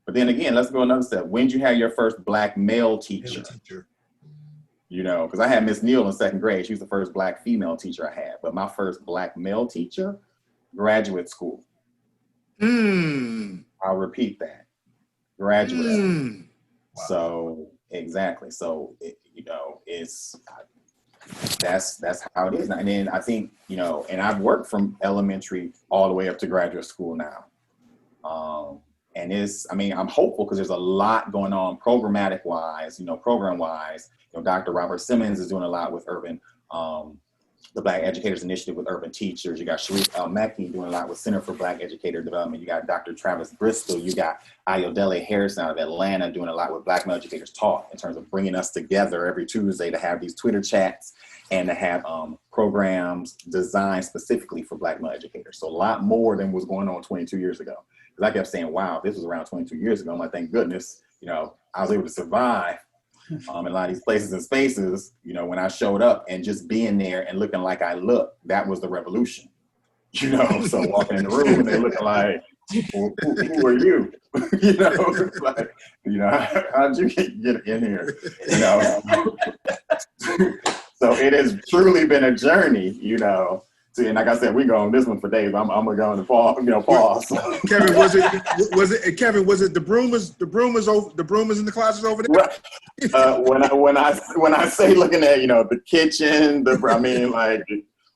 But then again, let's go another step. When did you have your first black male teacher? Because I had Miss Neal in second grade. She was the first black female teacher I had. But my first black male teacher, graduate school. I'll repeat that. Graduate school. Wow. So, exactly. So, that's how it is now. And then I think, and I've worked from elementary all the way up to graduate school now. And I'm hopeful, because there's a lot going on programmatic wise, program wise. Dr. Robert Simmons is doing a lot with urban, the Black Educators Initiative with urban teachers. You got Sharif El-Mekki doing a lot with Center for Black Educator Development. You got Dr. Travis Bristol. You got Ayodele Harrison out of Atlanta doing a lot with Black male educators talk, in terms of bringing us together every Tuesday to have these Twitter chats and to have programs designed specifically for Black male educators. So a lot more than was going on 22 years ago. Because I kept saying, wow, this was around 22 years ago. I'm like, thank goodness, I was able to survive in a lot of these places and spaces, when I showed up, and just being there and looking like I look, that was the revolution. So walking in the room and they looking like, who are you? It's like, how'd you get in here? So it has truly been a journey, See, and like I said, we go on this one for days. I'm gonna go on the pause. Kevin, was it Kevin? Was it the broom is in the closets over there? Right. When I say looking at the kitchen, like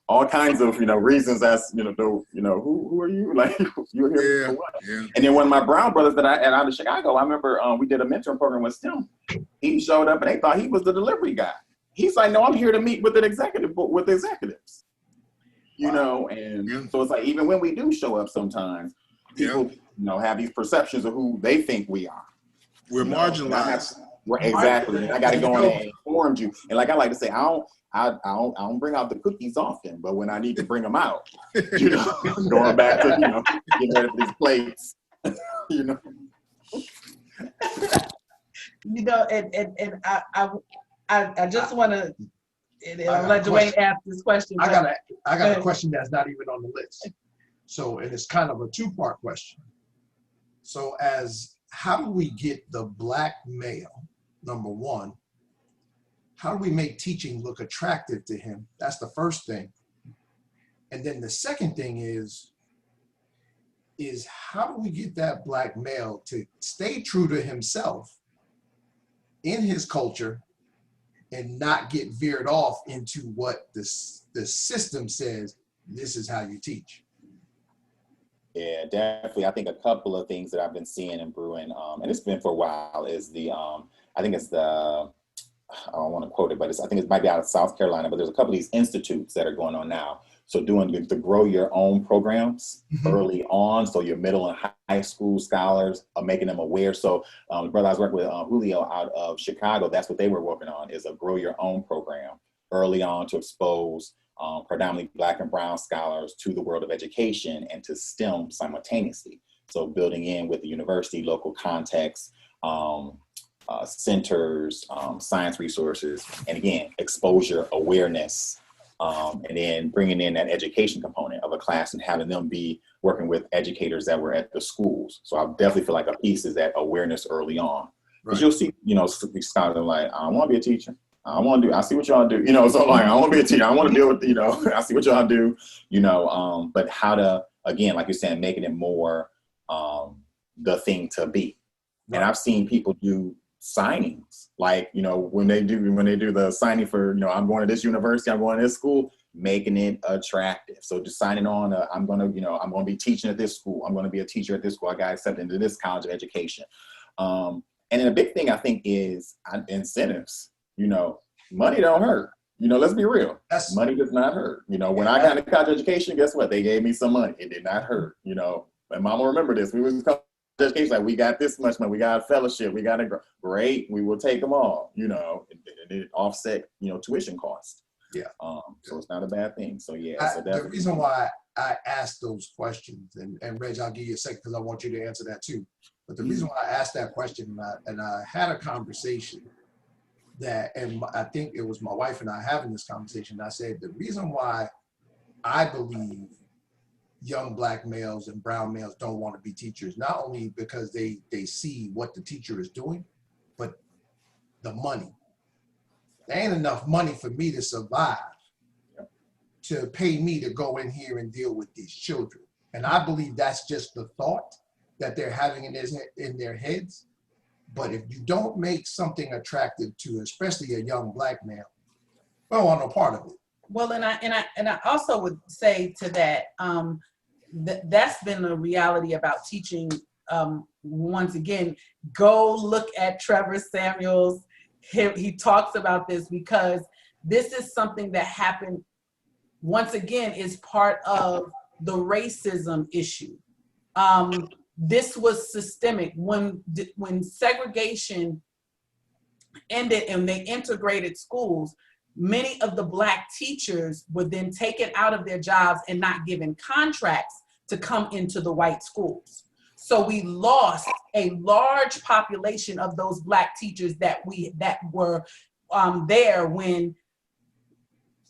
all kinds of reasons as who are you, like you're here for what? Yeah. And then one of my brown brothers that I had out of Chicago, I remember we did a mentoring program with STEM. He showed up and they thought he was the delivery guy. He's like, no, I'm here to meet with the executives. So it's like, even when we do show up sometimes, people, have these perceptions of who they think we are. We're marginalized. Exactly. And I got to go in and inform you. And like I like to say, I don't bring out the cookies often, but when I need to bring them out, going back to, getting rid of these plates, And I just want to, I'll let Dwayne ask this question. I got a question that's not even on the list. So, and it's kind of a two-part question. So how do we get the Black male, number one, how do we make teaching look attractive to him? That's the first thing. And then the second thing is how do we get that Black male to stay true to himself in his culture and not get veered off into what the system says, this is how you teach? Yeah, definitely. I think a couple of things that I've been seeing and brewing, and it's been for a while, is I think it's I don't want to quote it, but I think it might be out of South Carolina, but there's a couple of these institutes that are going on now. So doing the grow your own programs early on. So your middle and high school scholars are making them aware. So the brother I was working with, Julio out of Chicago, that's what they were working on, is a grow your own program early on to expose predominantly Black and brown scholars to the world of education and to STEM simultaneously. So building in with the university, local context, centers, science resources, and again, exposure, awareness, and then bringing in that education component of a class and having them be working with educators that were at the schools. So I definitely feel like a piece is that awareness early on. Because you'll see, these scholars are like, I want to be a teacher. I see what y'all do, so like, I want to be a teacher. I want to deal with, I see what y'all do, but how to, again, like you're saying, making it more the thing to be. Right. And I've seen people do signings, like, when they do the signing for, I'm going to this university, I'm going to this school, making it attractive. So just signing on, I'm going to be teaching at this school. I'm going to be a teacher at this school. I got accepted into this college of education. And then a big thing I think is incentives. Money don't hurt. Let's be real. Money does not hurt. When I got into college education, guess what? They gave me some money. It did not hurt. And Mama remember this. We was in college education, like, we got this much money. We got a fellowship. We got a great. We will take them all. And it offset, tuition costs. Yeah. So it's not a bad thing. So yeah. The reason why I asked those questions, and Reg, I'll give you a second because I want you to answer that too. But the reason why I asked that question, and I had a conversation and I think it was my wife and I having this conversation. I said, the reason why I believe young Black males and brown males don't want to be teachers, not only because they see what the teacher is doing, but the money. There ain't enough money for me to survive, to pay me to go in here and deal with these children. And I believe that's just the thought that they're having in their heads. But if you don't make something attractive to, especially a young Black male, I don't want no part of it. Well, and I also would say to that, that's been a reality about teaching. Once again, go look at Trevor Samuels. He talks about this because this is something that happened, once again, is part of the racism issue. This was systemic. When segregation ended and they integrated schools, many of the Black teachers were then taken out of their jobs and not given contracts to come into the white schools. So we lost a large population of those Black teachers that were there when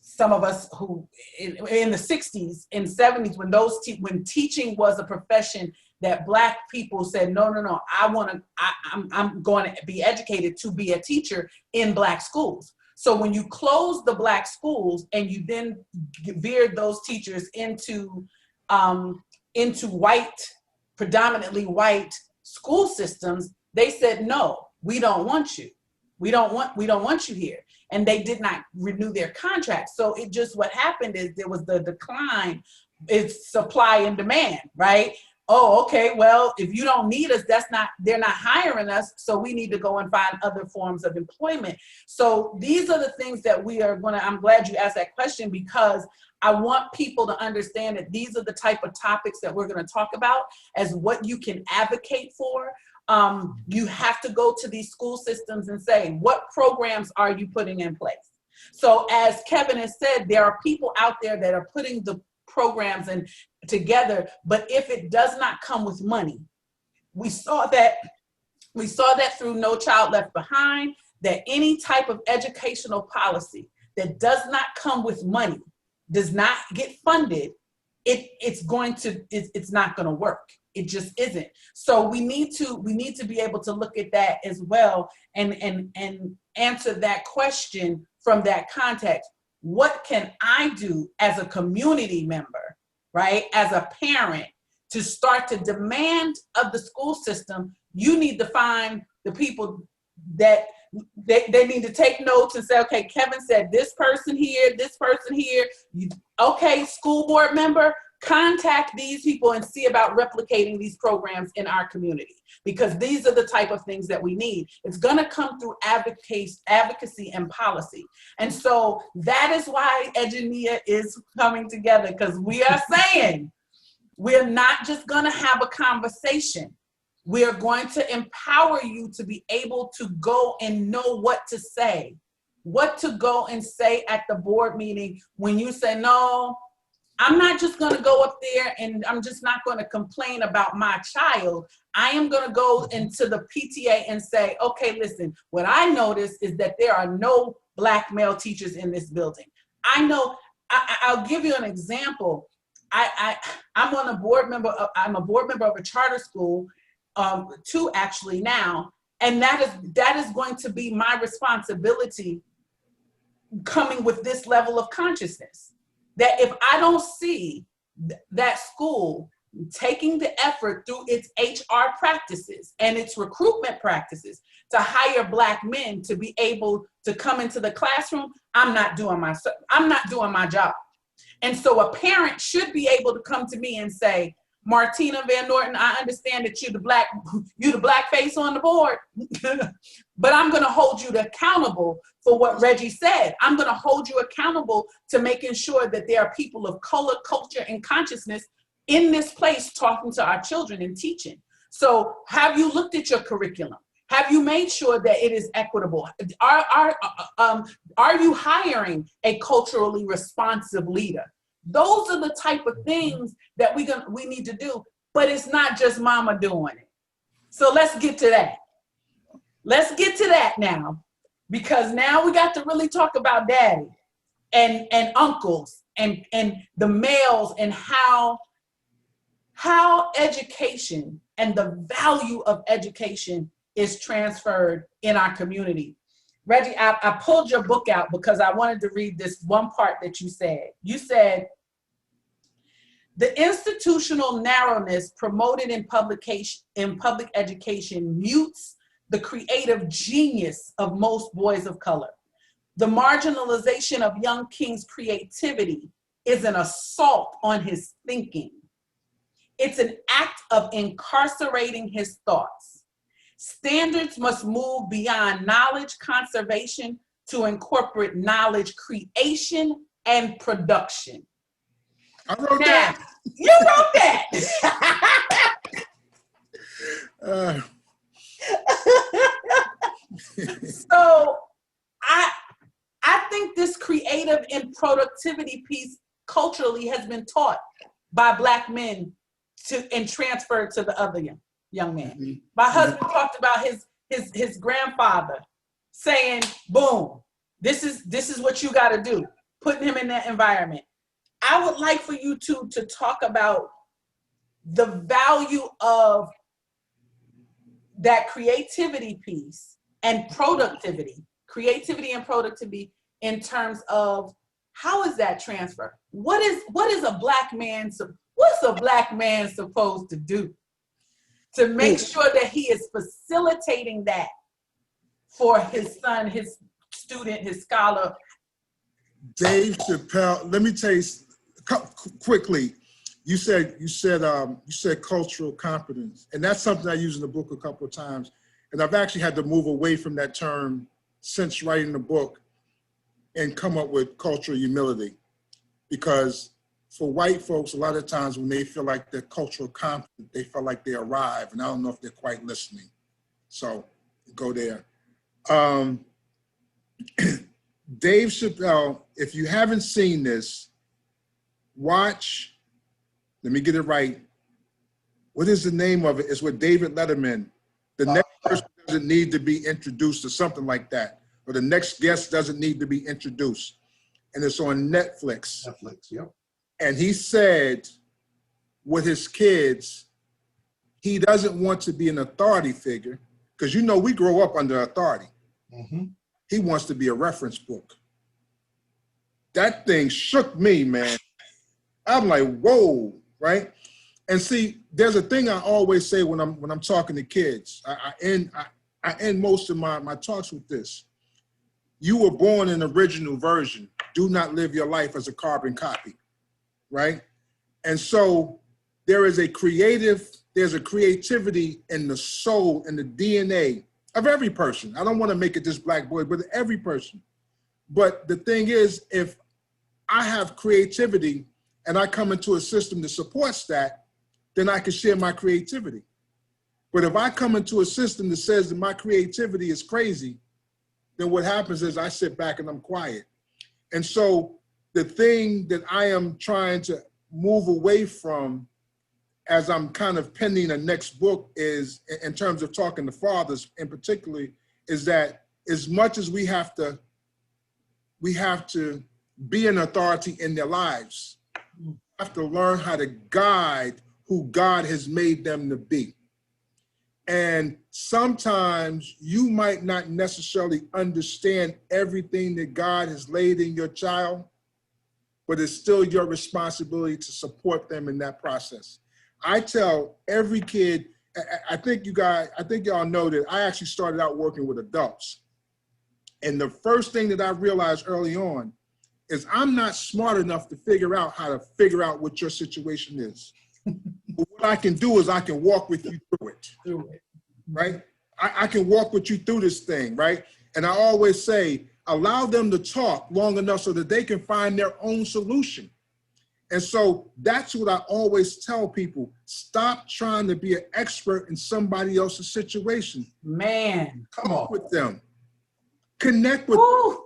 some of us who in the 60s and 70s, when teaching was a profession that Black people said, no, I'm going to be educated to be a teacher in Black schools. So when you close the Black schools and you then veered those teachers into white, predominantly white school systems, they said, no, we don't want you. We don't want you here. And they did not renew their contracts. So it just, what happened is there was the decline. It's supply and demand, right? Oh, okay, well, if you don't need us, they're not hiring us, so we need to go and find other forms of employment. So these are the things that I'm glad you asked that question, because I want people to understand that these are the type of topics that we're gonna talk about as what you can advocate for. You have to go to these school systems and say, what programs are you putting in place? So as Kevin has said, there are people out there that are putting the programs and together, but if it does not come with money, we saw that through No Child Left Behind, that any type of educational policy that does not come with money, does not get funded, it's not going to work. It just isn't. So we need to be able to look at that as well and answer that question from that context. What can I do as a community member, right? As a parent, to start to demand of the school system? You need to find the people that they need to take notes and say, okay, Kevin said this person here. Okay, school board member, contact these people and see about replicating these programs in our community, because these are the type of things that we need. It's going to come through advocacy and policy. And so that is why Eginia is coming together, because we are saying we're not just going to have a conversation. We're going to empower you to be able to go and know what to say, what to go and say at the board meeting when you say, no, I'm not just going to go up there and I'm just not going to complain about my child. I am going to go into the PTA and say, okay, listen, what I noticed is that there are no Black male teachers in this building. I know, I'll give you an example. I'm a board member of a charter school, two actually now, and that is going to be my responsibility coming with this level of consciousness. That if I don't see that school taking the effort through its HR practices and its recruitment practices to hire Black men to be able to come into the classroom, I'm not doing my job. And so a parent should be able to come to me and say, Martina Van Norden, I understand that you're the black face on the board, but I'm going to hold you accountable for what Reggie said. I'm going to hold you accountable to making sure that there are people of color, culture, and consciousness in this place talking to our children and teaching. So have you looked at your curriculum? Have you made sure that it is equitable? Are you hiring a culturally responsive leader? Those are the type of things that we need to do, but it's not just mama doing it. So let's get to that. Let's get to that now, because now we got to really talk about daddy and uncles and the males and how education and the value of education is transferred in our community. Reggie, I pulled your book out because I wanted to read this one part that you said. You said, the institutional narrowness promoted in public education mutes the creative genius of most boys of color. The marginalization of young King's creativity is an assault on his thinking. It's an act of incarcerating his thoughts. Standards must move beyond knowledge conservation to incorporate knowledge creation and production. I wrote that. You wrote that. So I think this creative and productivity piece culturally has been taught by Black men and transferred to the other young man. Mm-hmm. My husband talked about his grandfather saying, boom, this is what you got to do, putting him in that environment. I would like for you to talk about the value of that creativity piece and productivity, in terms of how is that transfer? What's a black man supposed to do to make sure that he is facilitating that for his son, his student, his scholar? Dave Chappelle, let me tell you quickly. You said cultural competence, and that's something I use in the book a couple of times. And I've actually had to move away from that term since writing the book and come up with cultural humility. Because for white folks, a lot of times when they feel like they're cultural competent, they feel like they arrive, and I don't know if they're quite listening. So go there. Dave Chappelle, if you haven't seen this, watch, let me get it right. What is the name of it? It's with David Letterman. The next person doesn't need to be introduced or something like that. Or the next guest doesn't need to be introduced. And it's on Netflix. Netflix, yep. And he said with his kids, he doesn't want to be an authority figure, because you know we grow up under authority. Mm-hmm. He wants to be a reference book. That thing shook me, man. I'm like, whoa, right? And see, there's a thing I always say when I'm talking to kids. I end most of my talks with this. You were born an original version. Do not live your life as a carbon copy, right? And so there's a creativity in the soul and the DNA of every person. I don't want to make it just black boy, but every person. But the thing is, if I have creativity and I come into a system that supports that, then I can share my creativity. But if I come into a system that says that my creativity is crazy, then what happens is I sit back and I'm quiet. And so the thing that I am trying to move away from as I'm kind of penning a next book is, in terms of talking to fathers in particularly, is that as much as we have to be an authority in their lives, we have to learn how to guide who God has made them to be. And sometimes you might not necessarily understand everything that God has laid in your child, but it's still your responsibility to support them in that process. I tell every kid, I think y'all know that I actually started out working with adults. And the first thing that I realized early on is I'm not smart enough to figure out how to figure out what your situation is. But what I can do is I can walk with you through it, right? I can walk with you through this thing, right? And I always say, allow them to talk long enough so that they can find their own solution. And so that's what I always tell people. Stop trying to be an expert in somebody else's situation. Man, come on with them. Connect with them.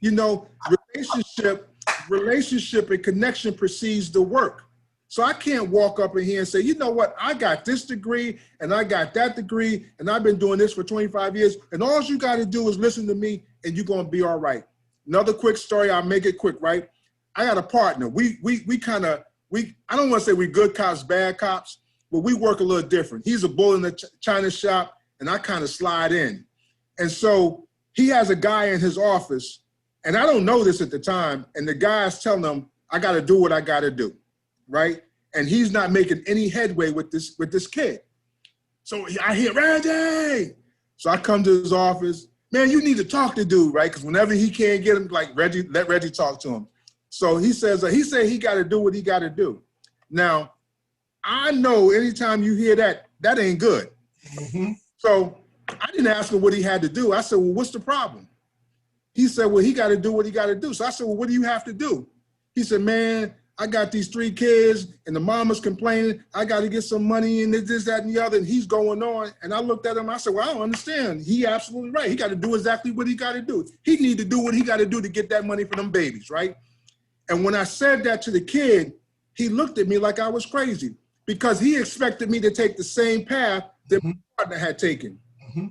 You know, relationship and connection precedes the work. So I can't walk up in here and say, you know what, I got this degree and I got that degree and I've been doing this for 25 years and all you got to do is listen to me and you're going to be all right. Another quick story, I'll make it quick, right? I got a partner. I don't want to say we good cops, bad cops, but we work a little different. He's a bull in the China shop and I kind of slide in. And so he has a guy in his office and I don't know this at the time. And the guy's telling him, I got to do what I got to do. Right? And he's not making any headway with this kid. So I hear, Reggie! So I come to his office, man, you need to talk to dude, right? Because whenever he can't get him, like Reggie, let Reggie talk to him. So he said he got to do what he got to do. Now, I know anytime you hear that, that ain't good. Mm-hmm. So I didn't ask him what he had to do. I said, well, what's the problem? He said, well, he got to do what he got to do. So I said, well, what do you have to do? He said, man, I got these 3 kids and the mama's complaining. I got to get some money and this, that, and the other. And he's going on. And I looked at him. I said, well, I don't understand. He absolutely right. He got to do exactly what he got to do. He need to do what he got to do to get that money for them babies, right? And when I said that to the kid, he looked at me like I was crazy because he expected me to take the same path that my partner had taken. Mm-hmm.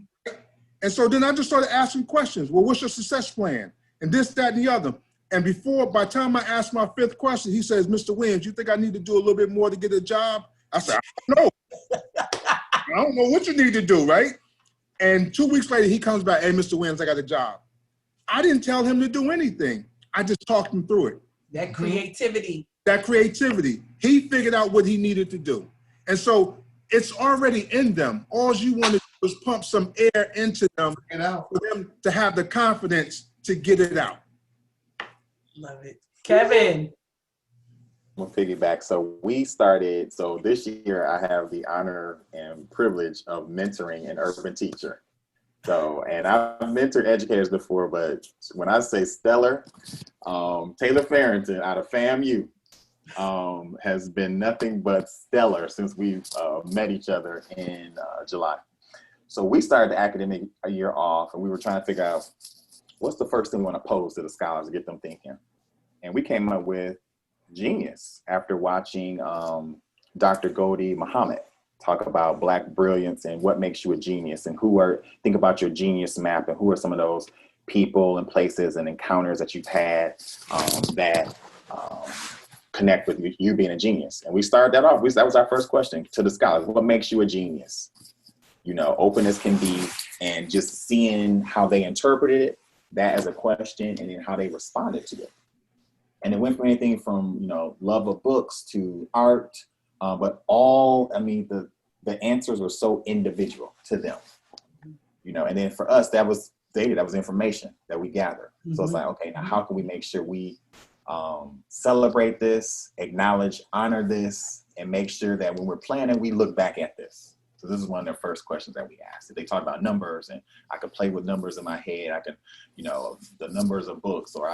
And so then I just started asking questions. Well, what's your success plan? And this, that, and the other. And by the time I asked my 5th question, he says, Mr. Williams, you think I need to do a little bit more to get a job? I said, I don't know what you need to do, right? And 2 weeks later, he comes back, hey, Mr. Williams, I got a job. I didn't tell him to do anything. I just talked him through it. That creativity. That creativity. He figured out what he needed to do. And so it's already in them. All you want to do is pump some air into them for them to have the confidence to get it out. Love it. Kevin. I'm gonna piggyback. So this year I have the honor and privilege of mentoring an urban teacher. So, and I've mentored educators before, but when I say stellar, Taylor Farrington out of FAMU has been nothing but stellar since we've met each other in July. So we started the academic year off, and we were trying to figure out what's the first thing we want to pose to the scholars to get them thinking. And we came up with genius after watching Dr. Gholdy Muhammad talk about Black brilliance and what makes you a genius, and think about your genius map, and who are some of those people and places and encounters that you've had that connect with you being a genius. And we started that off. That was our first question to the scholars. What makes you a genius? Open as can be, and just seeing how they interpreted it, that as a question, and then how they responded to it. And it went from anything from, love of books to art, but the answers were so individual to them, and then for us, that was data, that was information that we gathered. So it's like, okay, now how can we make sure we celebrate this, acknowledge, honor this, and make sure that when we're planning, we look back at this. So this is one of their first questions that we asked. If they talk about numbers, and I could play with numbers in my head, I can, the numbers of books, or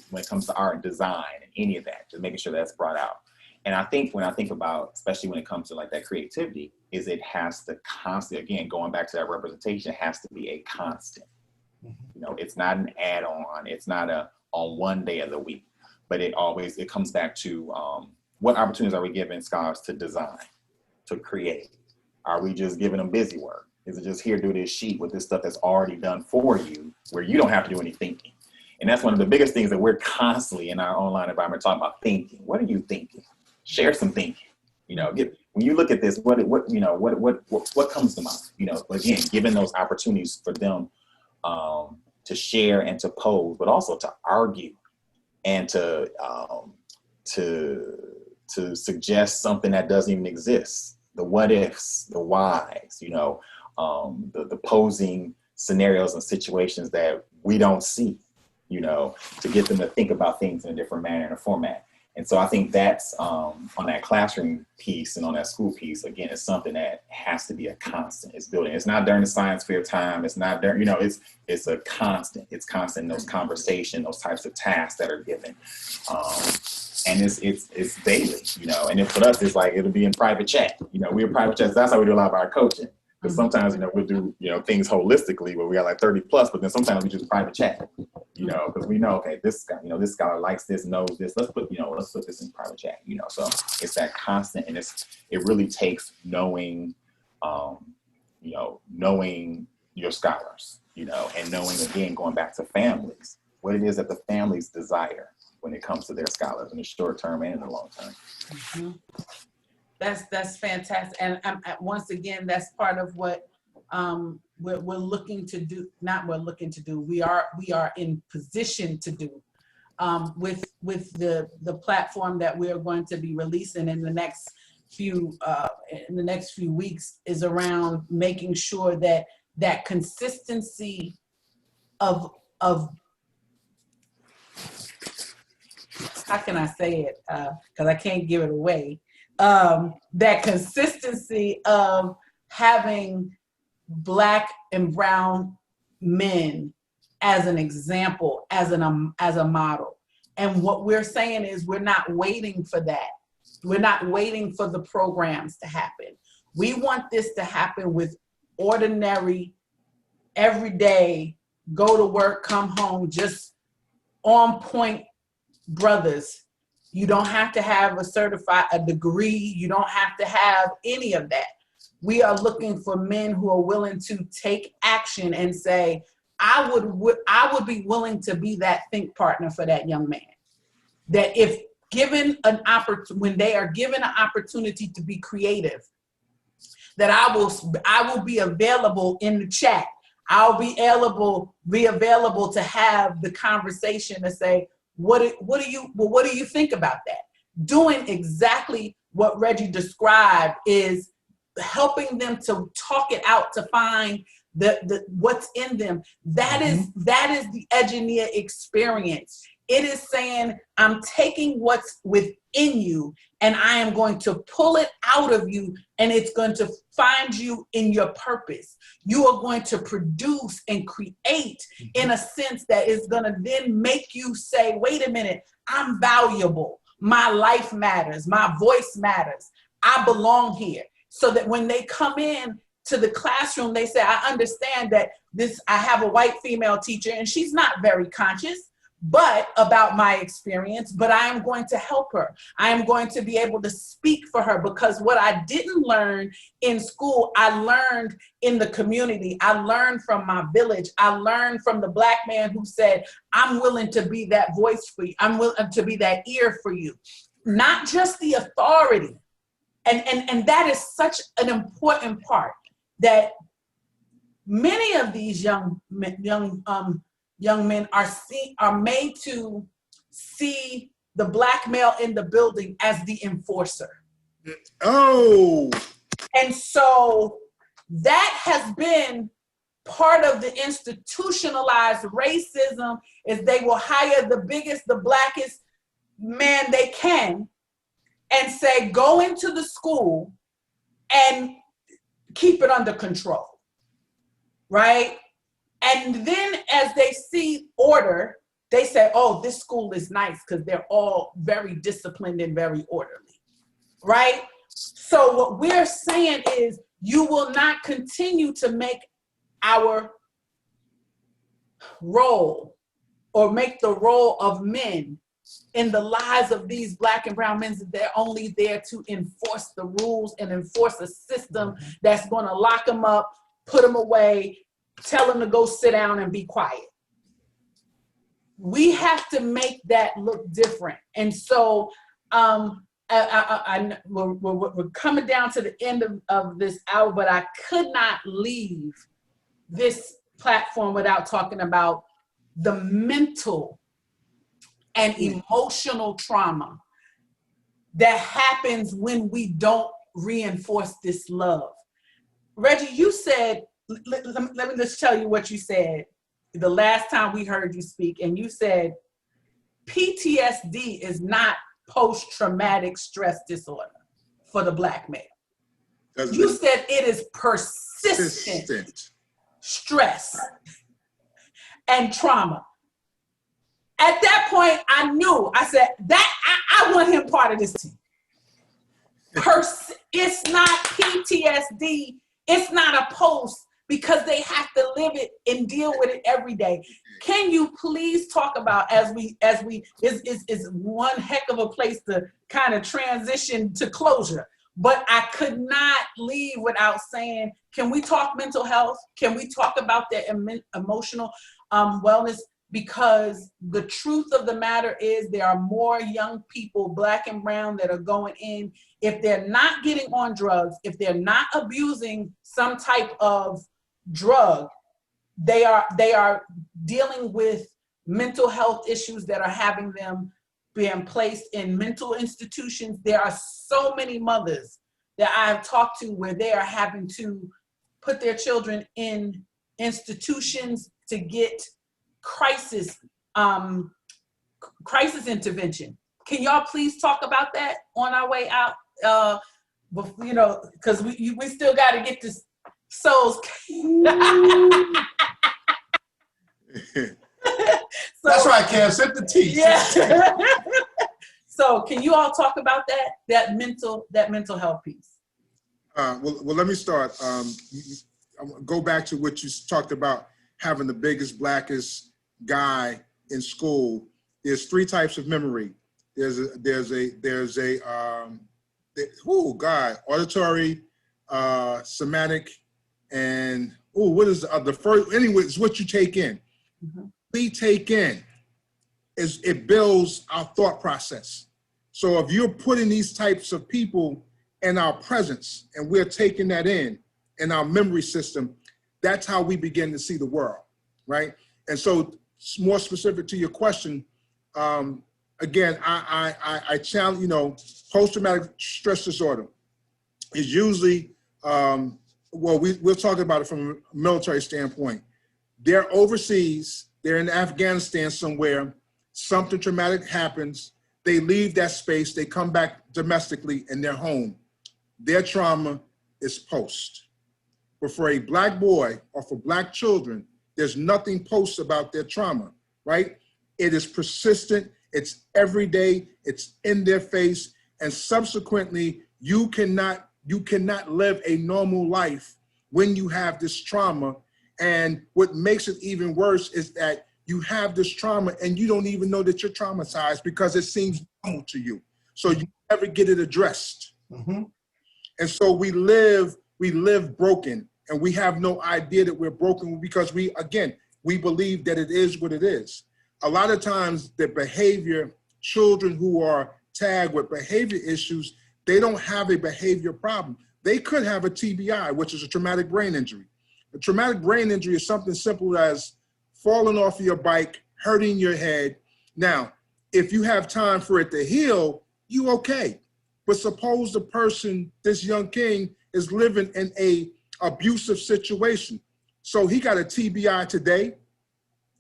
when it comes to art and design and any of that, just making sure that's brought out. And I think when I think about, especially when it comes to like that creativity, is it has to constantly, again, going back to that representation, it has to be a constant. It's not an add-on. It's not on one day of the week, but it comes back to what opportunities are we giving scholars to design, to create? Are we just giving them busy work? Is it just here, do this sheet with this stuff that's already done for you, where you don't have to do any thinking? And that's one of the biggest things that we're constantly in our online environment talking about: thinking. What are you thinking? Share some thinking. When you look at this, what comes to mind? Again, giving those opportunities for them to share and to pose, but also to argue and to suggest something that doesn't even exist. The what ifs, the whys, the posing scenarios and situations that we don't see, to get them to think about things in a different manner and a format. And so I think that's on that classroom piece and on that school piece, again, it's something that has to be a constant. It's building. It's not during the science fair time. It's not during, it's a constant. It's constant in those conversations, those types of tasks that are given. And it's daily, and then for us, it's like, it'll be in private chat. We're private chat. That's how we do a lot of our coaching. Because sometimes, we'll do, things holistically where we got like 30 plus, but then sometimes we just private chat, because we know, okay, this guy, this scholar likes this, knows this. Let's put this in private chat, So it's that constant, and it really takes knowing, knowing your scholars, and knowing, again, going back to families, what it is that the families desire when it comes to their scholars in the short term and in the long term. That's fantastic. And once again, that's part of what we're looking to do. Not we're looking to do. We are in position to do with the platform that we are going to be releasing in the next few weeks, is around making sure that consistency of how can I say it? Because I can't give it away. That consistency of having Black and brown men as an example, as a model. And what we're saying is, we're not waiting for that. We're not waiting for the programs to happen. We want this to happen with ordinary, everyday, go to work, come home, just on point brothers. You don't have to have a degree. You don't have to have any of that. We are looking for men who are willing to take action and say, I would be willing to be that think partner for that young man. That if when they are given an opportunity to be creative, that I will be available in the chat. I'll be available to have the conversation to say, what do you think about that? Doing exactly what Reggie described is helping them to talk it out, to find the what's in them. That is the Edgeneer experience. It is saying, I'm taking what's within you and I am going to pull it out of you, and it's going to find you in your purpose. You are going to produce and create in a sense that is going to then make you say, wait a minute, I'm valuable. My life matters. My voice matters. I belong here. So that when they come in to the classroom, they say, I understand that I have a white female teacher and she's not very conscious about my experience, but I am going to help her. I am going to be able to speak for her, because what I didn't learn in school, I learned in the community. I learned from my village. I learned from the Black man who said, I'm willing to be that voice for you. I'm willing to be that ear for you, not just the authority. And that is such an important part, that many of these young men are made to see the Black male in the building as the enforcer. Oh. And so that has been part of the institutionalized racism, is they will hire the biggest, the blackest man they can and say, go into the school and keep it under control, right? And then as they see order, they say, oh, this school is nice because they're all very disciplined and very orderly, right? So what we're saying is, you will not continue to make our role, or make the role of men in the lives of these Black and brown men, that they're only there to enforce the rules and enforce a system that's going to lock them up, put them away, tell them to go sit down and be quiet. We have to make that look different. And so we're coming down to the end of this hour, but I could not leave this platform without talking about the mental and emotional trauma that happens when we don't reinforce this love. Reggie, you said, let me just tell you what you said the last time we heard you speak, and you said PTSD is not post-traumatic stress disorder for the Black male. You said it is persistent stress and trauma. At that point, I knew, I said, I want him part of this team. It's not PTSD, it's not a post, because they have to live it and deal with it every day. Can you please talk about, as we is one heck of a place to kind of transition to closure, but I could not leave without saying, can we talk mental health? Can we talk about their emotional wellness? Because the truth of the matter is, there are more young people, Black and brown, that are going in. If they're not getting on drugs, if they're not abusing some type of drug, they are dealing with mental health issues that are having them being placed in mental institutions. There are so many mothers that I have talked to where they are having to put their children in institutions to get crisis intervention. Can y'all please talk about that on our way out? You know, because we still got to get this souls. That's right, Cam. Sip the tea. Yeah. So can you all talk about that mental health piece? Well, let me start. Go back to what you talked about, having the biggest, blackest guy in school. There's three types of memory. There's auditory, somatic, and what is the first? Anyway, it's what you take in. We take in, it builds our thought process. So if you're putting these types of people in our presence and we're taking that in our memory system, that's how we begin to see the world, right? And so more specific to your question, again, I challenge, you know, post-traumatic stress disorder is usually, well, we're talking about it from a military standpoint. They're overseas, they're in Afghanistan somewhere, something traumatic happens, they leave that space, they come back domestically and they're home. Their trauma is post. But for a Black boy or for Black children, there's nothing post about their trauma, right? It is persistent, it's everyday, it's in their face, and subsequently, you cannot live a normal life when you have this trauma. And what makes it even worse is that you have this trauma and you don't even know that you're traumatized because it seems normal to you. So you never get it addressed. Mm-hmm. And so we live broken, and we have no idea that we're broken because we believe that it is what it is. A lot of times the behavior, children who are tagged with behavior issues, they don't have a behavior problem. They could have a TBI, which is a traumatic brain injury. A traumatic brain injury is something simple as falling off of your bike, hurting your head. Now, if you have time for it to heal, you okay. But suppose the person, this young king, is living in a abusive situation. So he got a TBI today,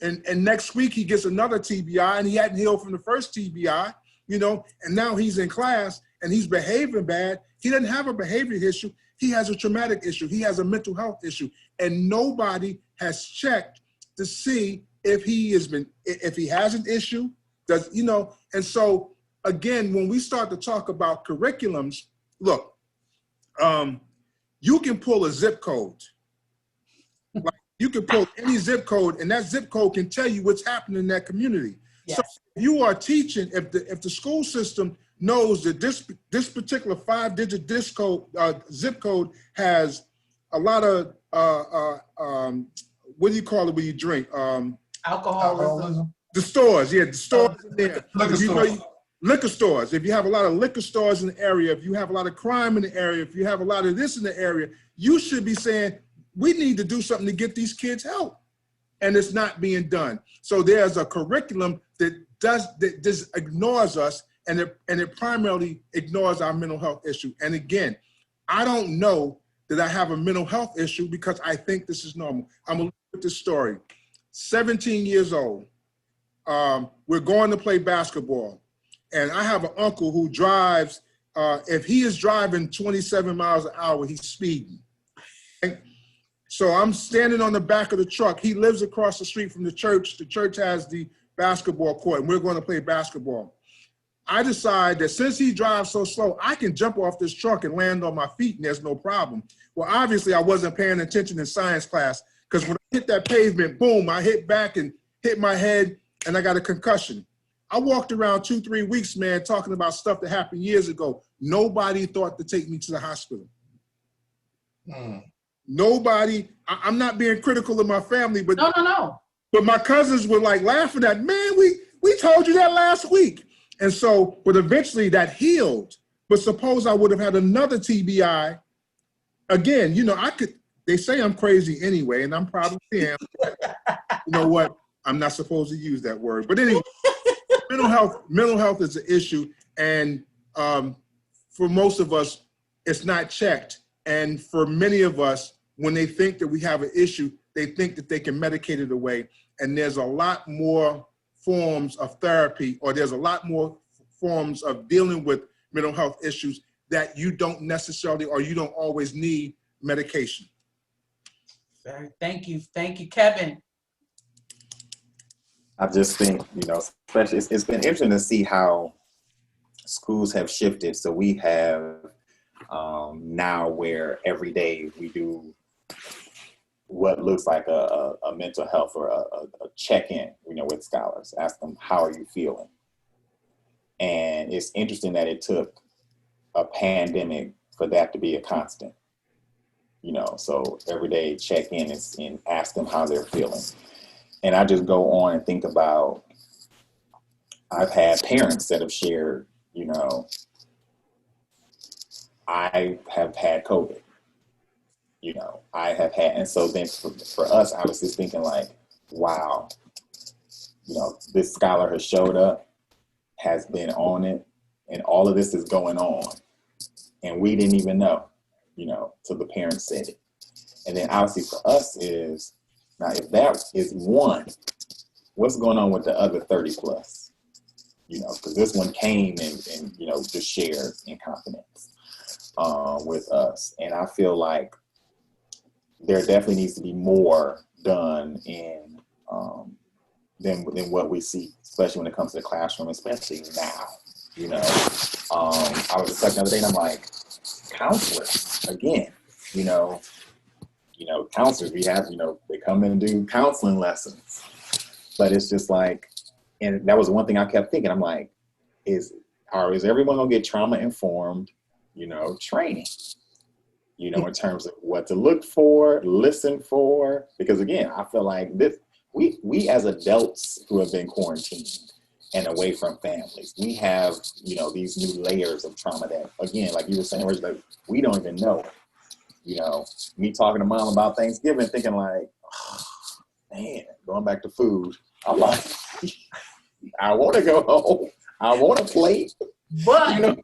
and next week he gets another TBI, and he hadn't healed from the first TBI, you know, and now he's in class and he's behaving bad. He doesn't have a behavior issue. He has a traumatic issue. He has a mental health issue, and nobody has checked to see if he has an issue, does, you know. And so again, when we start to talk about curriculums, look, you can pull a zip code. Like, you can pull any zip code, and that zip code can tell you what's happening in that community. Yes. So if you are teaching, if the school system knows that this particular 5-digit zip code has a lot of what do you call it when you drink? Alcoholism. The stores, yeah, the stores in there. Liquor stores. Liquor stores. If you have a lot of liquor stores in the area, if you have a lot of crime in the area, if you have a lot of this in the area, you should be saying, we need to do something to get these kids help. And it's not being done. So there's a curriculum that just ignores us, and it primarily ignores our mental health issue. And again, I don't know that I have a mental health issue because I think this is normal. I'm gonna look at this story. 17 years old, we're going to play basketball. And I have an uncle who drives, if he is driving 27 miles an hour, he's speeding. Okay? So I'm standing on the back of the truck. He lives across the street from the church. The church has the basketball court, and we're going to play basketball. I decide that since he drives so slow, I can jump off this truck and land on my feet, and there's no problem. Well, obviously, I wasn't paying attention in science class, because when I hit that pavement, boom, I hit back and hit my head, and I got a concussion. I walked around 2-3 weeks, man, talking about stuff that happened years ago. Nobody thought to take me to the hospital. Nobody. I'm not being critical of my family, but No. But my cousins were like laughing at, man, we told you that last week. And so, but eventually that healed. But suppose I would have had another TBI. Again, you know, they say I'm crazy anyway, and I'm probably am. You know what? I'm not supposed to use that word. But anyway, mental health is an issue. And for most of us, it's not checked. And for many of us, when they think that we have an issue, they think that they can medicate it away. And there's a lot more forms of therapy, or there's a lot more forms of dealing with mental health issues that you don't necessarily, or you don't always need medication. Thank you, Kevin. I just think, you know, especially it's been interesting to see how schools have shifted. So we have now where every day we do what looks like a mental health or a check-in, you know, with scholars, ask them, how are you feeling? And it's interesting that it took a pandemic for that to be a constant, you know, so every day check-in and ask them how they're feeling. And I just go on and think about, I've had parents that have shared you know, I have had COVID, you know, and so then for us, I was just thinking like, wow, you know, this scholar has showed up, has been on it, and all of this is going on. And we didn't even know, you know, till the parents said it. And then obviously for us is, now if that is one, what's going on with the other 30 plus? You know, because this one came and, you know, just shared in confidence with us. And I feel like there definitely needs to be more done in than what we see, especially when it comes to the classroom, especially now. You know, I was reflecting the other day and I'm like, counselors, again, you know, counselors, we have, you know, they come in and do counseling lessons, but it's just like, and that was one thing I kept thinking, I'm like, is everyone gonna get trauma informed, you know, training, you know, in terms of what to look for, listen for, because again, I feel like this, we as adults who have been quarantined and away from families, we have, you know, these new layers of trauma that, again, like you were saying, like, we don't even know. You know, me talking to mom about Thanksgiving, thinking like, oh, man, going back to food. I'm like, I want to go home. I want a plate. But, you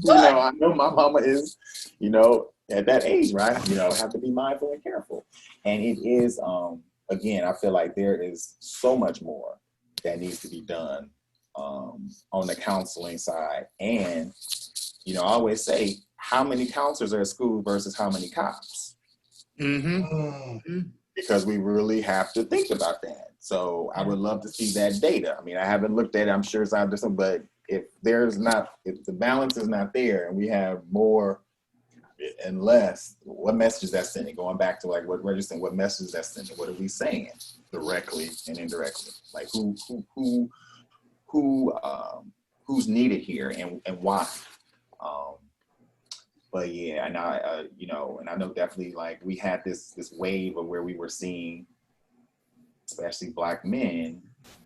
know, I know my mama is, you know, at that age, right? You know, have to be mindful and careful. And it is, again, I feel like there is so much more that needs to be done on the counseling side. And, you know, I always say, how many counselors are at school versus how many cops? Mm-hmm. Because we really have to think about that. So I would love to see that data. I mean, I haven't looked at it. I'm sure it's out there, but if the balance is not there and we have more and less, what message is that sending? Going back to like what Reggie said, what message is that sending? What are we saying directly and indirectly? Like who's needed here and why? But yeah, and I, you know, and I know definitely like we had this wave of where we were seeing, especially Black men,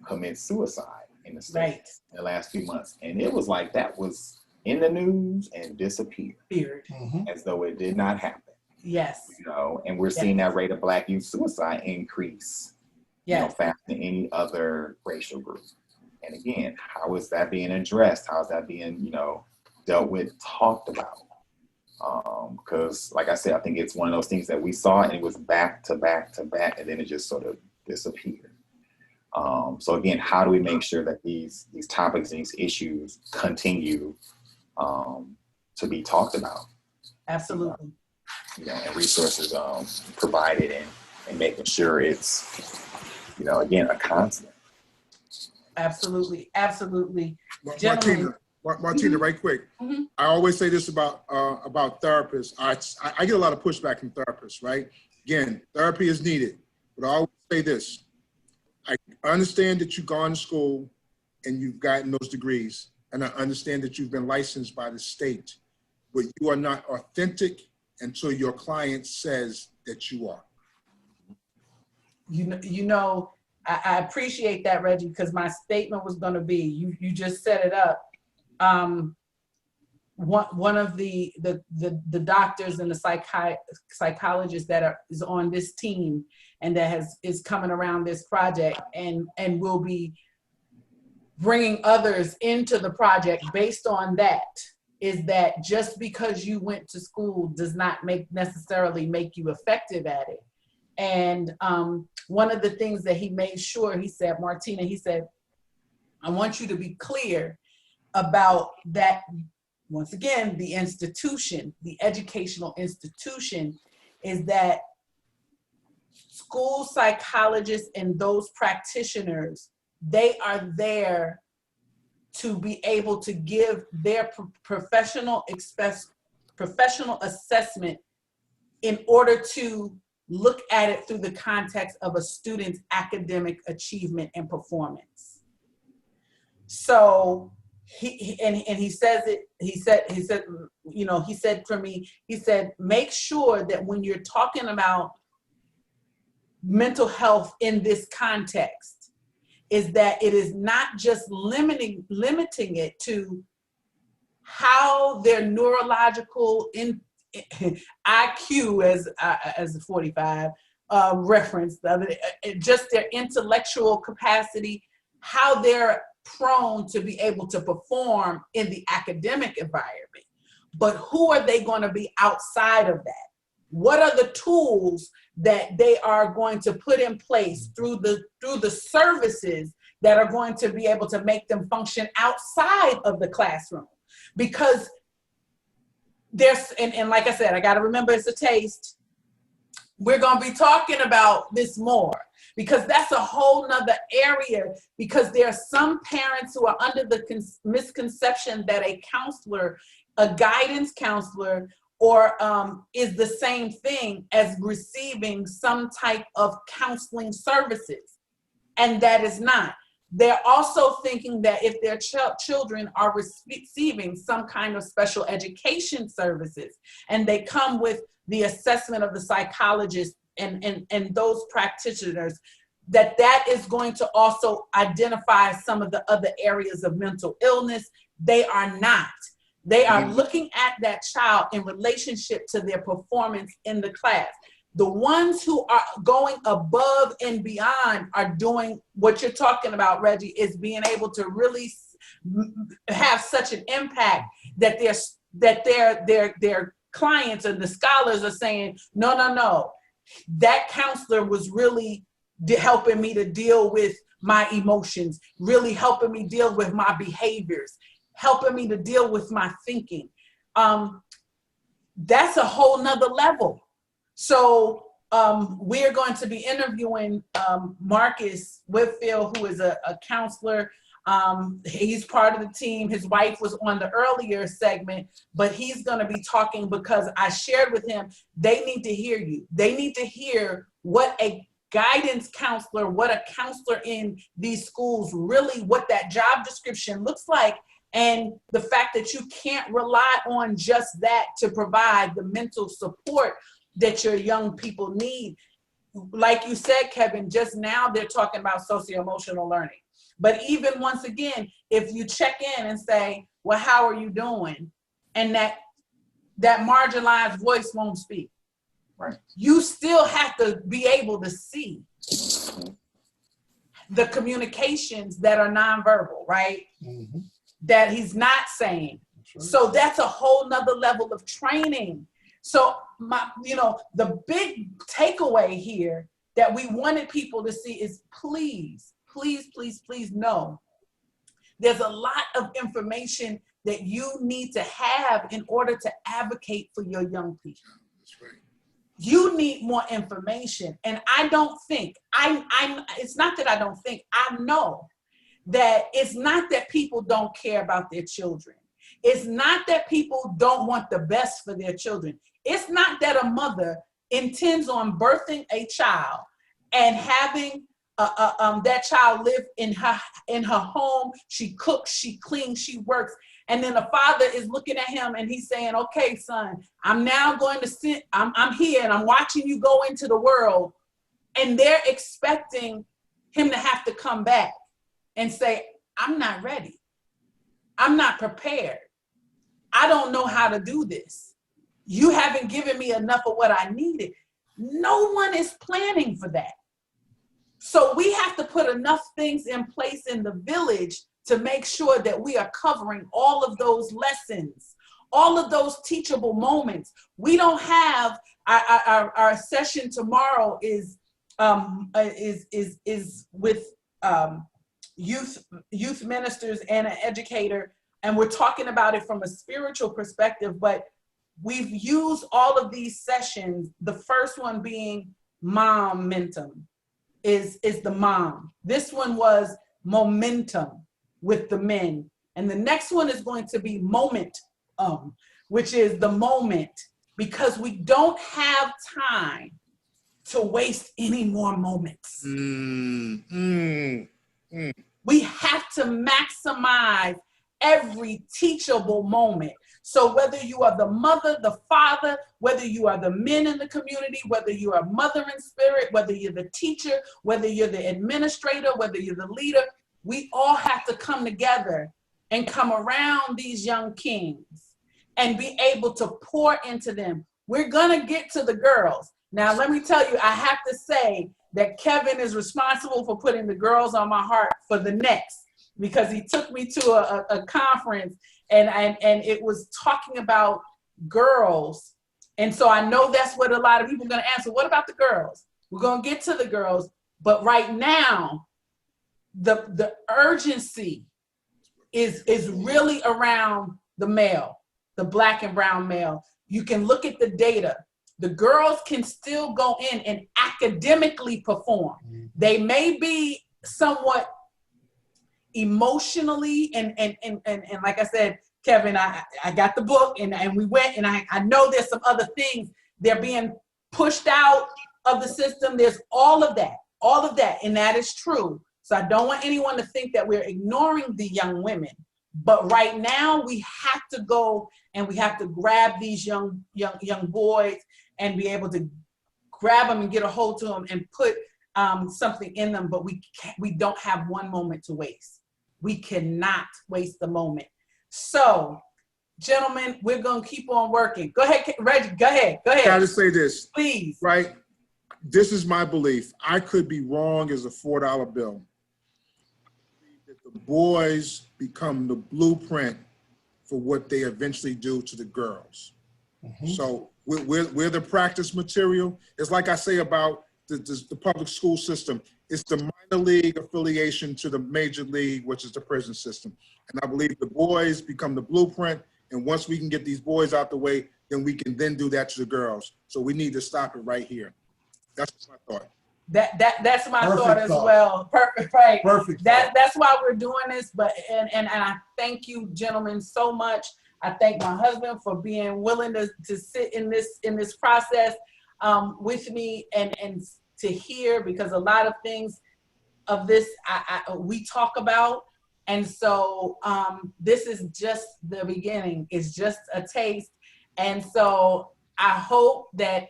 commit suicide in the States in the last few months, and it was like that was in the news and disappeared, as though it did not happen. Yes. You know, and we're seeing that rate of Black youth suicide increase, you know, faster than any other racial group. And again, how is that being addressed? How is that being, you know, dealt with, talked about? Because like I said, I think it's one of those things that we saw and it was back to back to back, and then it just sort of disappeared. So again, how do we make sure that these topics, these issues continue to be talked about? Absolutely. You know, and resources provided and making sure it's, you know, again, a constant. Absolutely. Absolutely. Martina, right quick. Mm-hmm. I always say this about therapists. I get a lot of pushback from therapists, right? Again, therapy is needed, but I always say this. I understand that you've gone to school and you've gotten those degrees, and I understand that you've been licensed by the state, but you are not authentic until your client says that you are. You know, I appreciate that, Reggie, because my statement was going to be, you just set it up. One of the doctors and the psychologists that is on this team and that is coming around this project and will be bringing others into the project based on that, is that just because you went to school does not necessarily make you effective at it. And one of the things that he made sure, he said, Martina, he said, I want you to be clear about that. Once again, the institution, the educational institution, is that school psychologists and those practitioners, they are there to be able to give their professional assessment in order to look at it through the context of a student's academic achievement and performance. So he says it, he said, you know, he said for me, he said, make sure that when you're talking about mental health in this context, is that it is not just limiting it to how their neurological IQ, as the 45 reference, just their intellectual capacity, how they're prone to be able to perform in the academic environment. But who are they going to be outside of that? What are the tools that they are going to put in place through the services that are going to be able to make them function outside of the classroom? Because there's, and like I said, I got to remember it's a taste. We're going to be talking about this more, because that's a whole nother area, because there are some parents who are under the misconception that a counselor, a guidance counselor, or is the same thing as receiving some type of counseling services. And that is not. They're also thinking that if their children are receiving some kind of special education services, and they come with the assessment of the psychologist and those practitioners, that is going to also identify some of the other areas of mental illness. They are not. They are looking at that child in relationship to their performance in the class. The ones who are going above and beyond are doing what you're talking about, Reggie, is being able to really have such an impact that their clients and the scholars are saying, no, that counselor was really helping me to deal with my emotions, really helping me deal with my behaviors, helping me to deal with my thinking. That's a whole nother level. So we're going to be interviewing Marcus Whitfield, who is a counselor. He's part of the team. His wife was on the earlier segment, but he's going to be talking because I shared with him, they need to hear you. They need to hear what a guidance counselor, what a counselor in these schools, really what that job description looks like. And the fact that you can't rely on just that to provide the mental support that your young people need. Like you said, Kevin, just now they're talking about socio-emotional learning. But even once again, if you check in and say, well, how are you doing? And that marginalized voice won't speak. Right. You still have to be able to see the communications that are nonverbal, right? Mm-hmm. That he's not saying. Right. So that's a whole nother level of training. So the big takeaway here that we wanted people to see is please know there's a lot of information that you need to have in order to advocate for your young people. That's right. You need more information. And I don't think, it's not that I don't think, I know that it's not that people don't care about their children. It's not that people don't want the best for their children. It's not that a mother intends on birthing a child and having that child live in her home. She cooks, she cleans, she works. And then the father is looking at him and he's saying, okay, son, I'm now going to sit, I'm here and I'm watching you go into the world. And they're expecting him to have to come back and say, I'm not ready. I'm not prepared. I don't know how to do this. You haven't given me enough of what I needed. No one is planning for that. So we have to put enough things in place in the village to make sure that we are covering all of those lessons, all of those teachable moments. We don't have our session tomorrow is with youth ministers and an educator, and we're talking about it from a spiritual perspective, but we've used all of these sessions, the first one being momentum is the mom. This one was momentum with the men. And the next one is going to be moment, which is the moment, because we don't have time to waste any more moments. We have to maximize every teachable moment. So whether you are the mother, the father, whether you are the men in the community, whether you are mother in spirit, whether you're the teacher, whether you're the administrator, whether you're the leader, we all have to come together and come around these young kings and be able to pour into them. We're gonna get to the girls. Now, let me tell you, I have to say that Kevin is responsible for putting the girls on my heart for the next, because he took me to a conference and it was talking about girls. And so I know that's what a lot of people are gonna answer. What about the girls? We're gonna get to the girls, but right now, the urgency is really around the male, the Black and brown male. You can look at the data. The girls can still go in and academically perform. They may be somewhat emotionally and like I said, Kevin, I got the book and we went, and I know there's some other things. They're being pushed out of the system. There's all of that, and that is true. So I don't want anyone to think that we're ignoring the young women. But right now we have to go and we have to grab these young boys and be able to grab them and get a hold to them and put something in them. But we don't have one moment to waste. We cannot waste the moment. So, gentlemen, we're gonna keep on working. Go ahead, Reggie. Go ahead. I gotta say this, please. Right, this is my belief. I could be wrong as a $4 bill. That the boys become the blueprint for what they eventually do to the girls. Mm-hmm. So we're the practice material. It's like I say about the public school system. It's the minor league affiliation to the major league, which is the prison system. And I believe the boys become the blueprint. And once we can get these boys out the way, then we can then do that to the girls. So we need to stop it right here. That's my thought. That's my thought as well. Perfect, right? Perfect. That's why we're doing this. But and I thank you, gentlemen, so much. I thank my husband for being willing to sit in this process with me and to hear, because a lot of things of this we talk about, and so this is just the beginning. It's just a taste, and so I hope that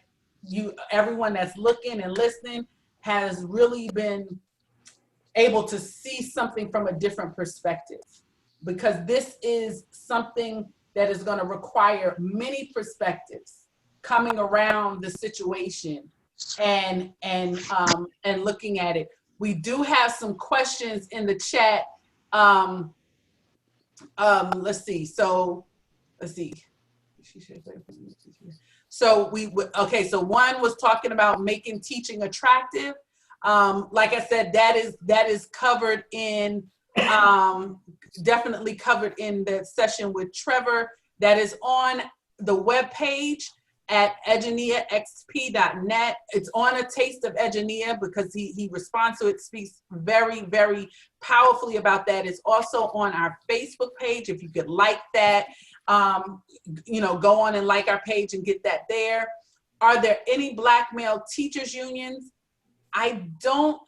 everyone that's looking and listening has really been able to see something from a different perspective, because this is something that is going to require many perspectives coming around the situation and looking at it. We do have some questions in the chat. Let's see. So So so one was talking about making teaching attractive. Like I said, that is covered in, definitely covered in the session with Trevor. That is on the webpage at edgeneaxp.net. It's on A Taste of Edgenea because he responds to it, speaks very, very powerfully about that. It's also on our Facebook page. If you could like that, go on and like our page and get that there. Are there any Black male teachers unions? I don't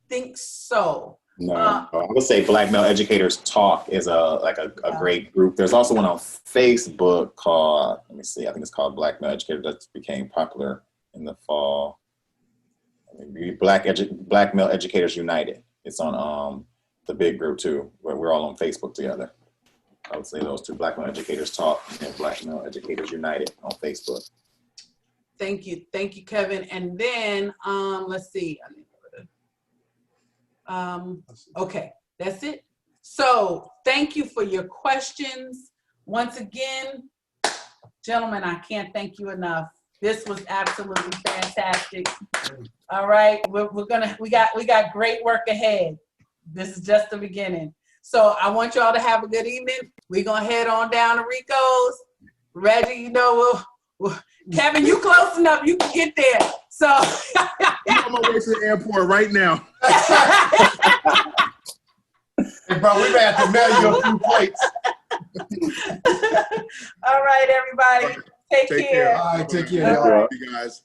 think so. No, I would say Black Male Educators Talk is a great group. There's also one on Facebook called, let me see, I think it's called Black Male Educators, that became popular in the fall. Black Male Educators United. It's on the big group too, where we're all on Facebook together. I would say those two, Black Male Educators Talk and Black Male Educators United on Facebook. Thank you, Kevin. And then let's see. Okay, that's it. So thank you for your questions. Once again, gentlemen, I can't thank you enough. This was absolutely fantastic. All right, we got great work ahead. This is just the beginning. So I want you all to have a good evening. We're gonna head on down to Rico's. Reggie, Kevin, you close enough, you can get there. So I'm on my way to the airport right now. Hey, bro, we may have to mail you a few plates. All right, everybody. Take care. All right, take care, y'all. You guys.